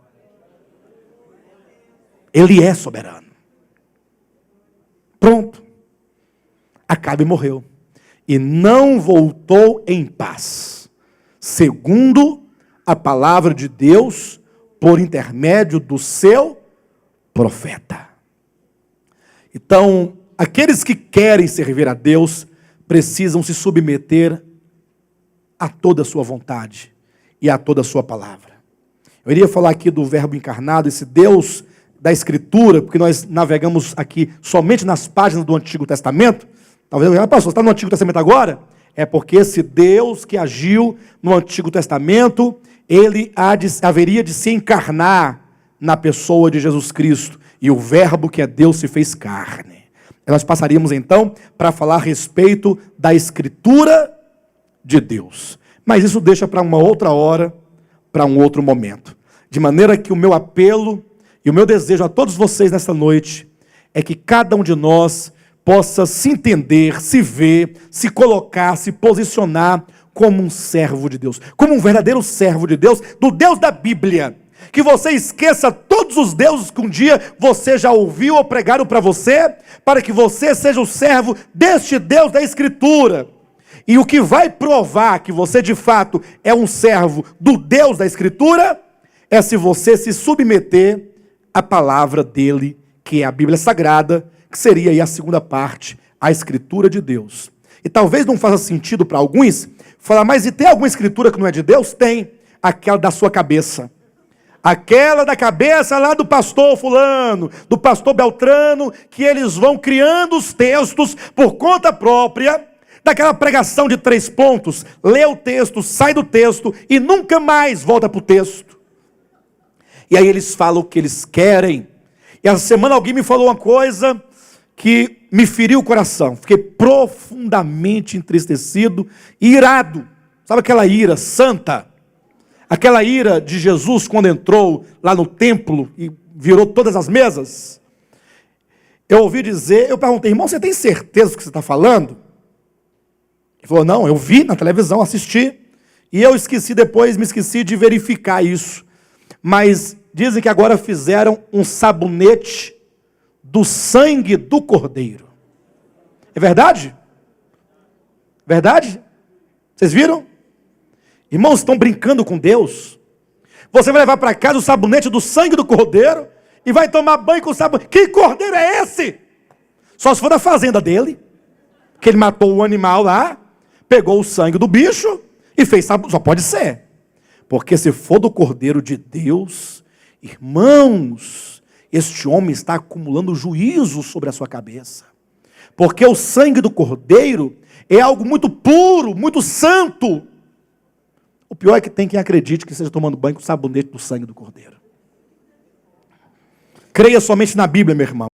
Ele é soberano. Pronto. Acabe morreu. e não voltou em paz, segundo a palavra de Deus, por intermédio do seu profeta. Então, aqueles que querem servir a Deus, precisam se submeter a toda a sua vontade e a toda a sua palavra. Eu iria falar aqui do Verbo encarnado, esse Deus da Escritura, porque nós navegamos aqui somente nas páginas do Antigo Testamento. Talvez alguém, pastor, você está no Antigo Testamento agora? É porque esse Deus que agiu no Antigo Testamento, ele haveria de se encarnar na pessoa de Jesus Cristo. E o Verbo que é Deus se fez carne. E nós passaríamos então para falar a respeito da Escritura de Deus. Mas isso deixa para uma outra hora, para um outro momento. De maneira que o meu apelo e o meu desejo a todos vocês nesta noite é que cada um de nós possa se entender, se ver, se colocar, se posicionar como um servo de Deus, como um verdadeiro servo de Deus, do Deus da Bíblia. Que você esqueça todos os deuses que um dia você já ouviu ou pregaram para você, para que você seja o servo deste Deus da Escritura. E o que vai provar que você de fato é um servo do Deus da Escritura, é se você se submeter à palavra dele, que é a Bíblia Sagrada, que seria aí a segunda parte, a Escritura de Deus. E talvez não faça sentido para alguns falar, mas e tem alguma Escritura que não é de Deus? Tem, aquela da sua cabeça. Aquela da cabeça lá do pastor fulano, do pastor Beltrano, que eles vão criando os textos por conta própria, daquela pregação de 3 pontos, lê o texto, sai do texto e nunca mais volta para o texto. E aí eles falam o que eles querem. E essa semana alguém me falou uma coisa que me feriu o coração. Fiquei profundamente entristecido e irado. Sabe aquela ira santa? Aquela ira de Jesus quando entrou lá no templo e virou todas as mesas. Eu ouvi dizer, eu perguntei, irmão, você tem certeza do que você está falando? Ele falou, não, eu vi na televisão, assisti, e eu me esqueci de verificar isso. Mas dizem que agora fizeram um sabonete do sangue do Cordeiro. É verdade? Verdade? Vocês viram? Irmãos, estão brincando com Deus. Você vai levar para casa o sabonete do sangue do Cordeiro e vai tomar banho com o sabonete. Que cordeiro é esse? Só se for da fazenda dele, que ele matou o animal lá, pegou o sangue do bicho e fez sabonete. Só pode ser. Porque se for do Cordeiro de Deus, irmãos, este homem está acumulando juízo sobre a sua cabeça. Porque o sangue do Cordeiro é algo muito puro, muito santo. O pior é que tem quem acredite que esteja tomando banho com o sabonete do sangue do Cordeiro. Creia somente na Bíblia, meu irmão.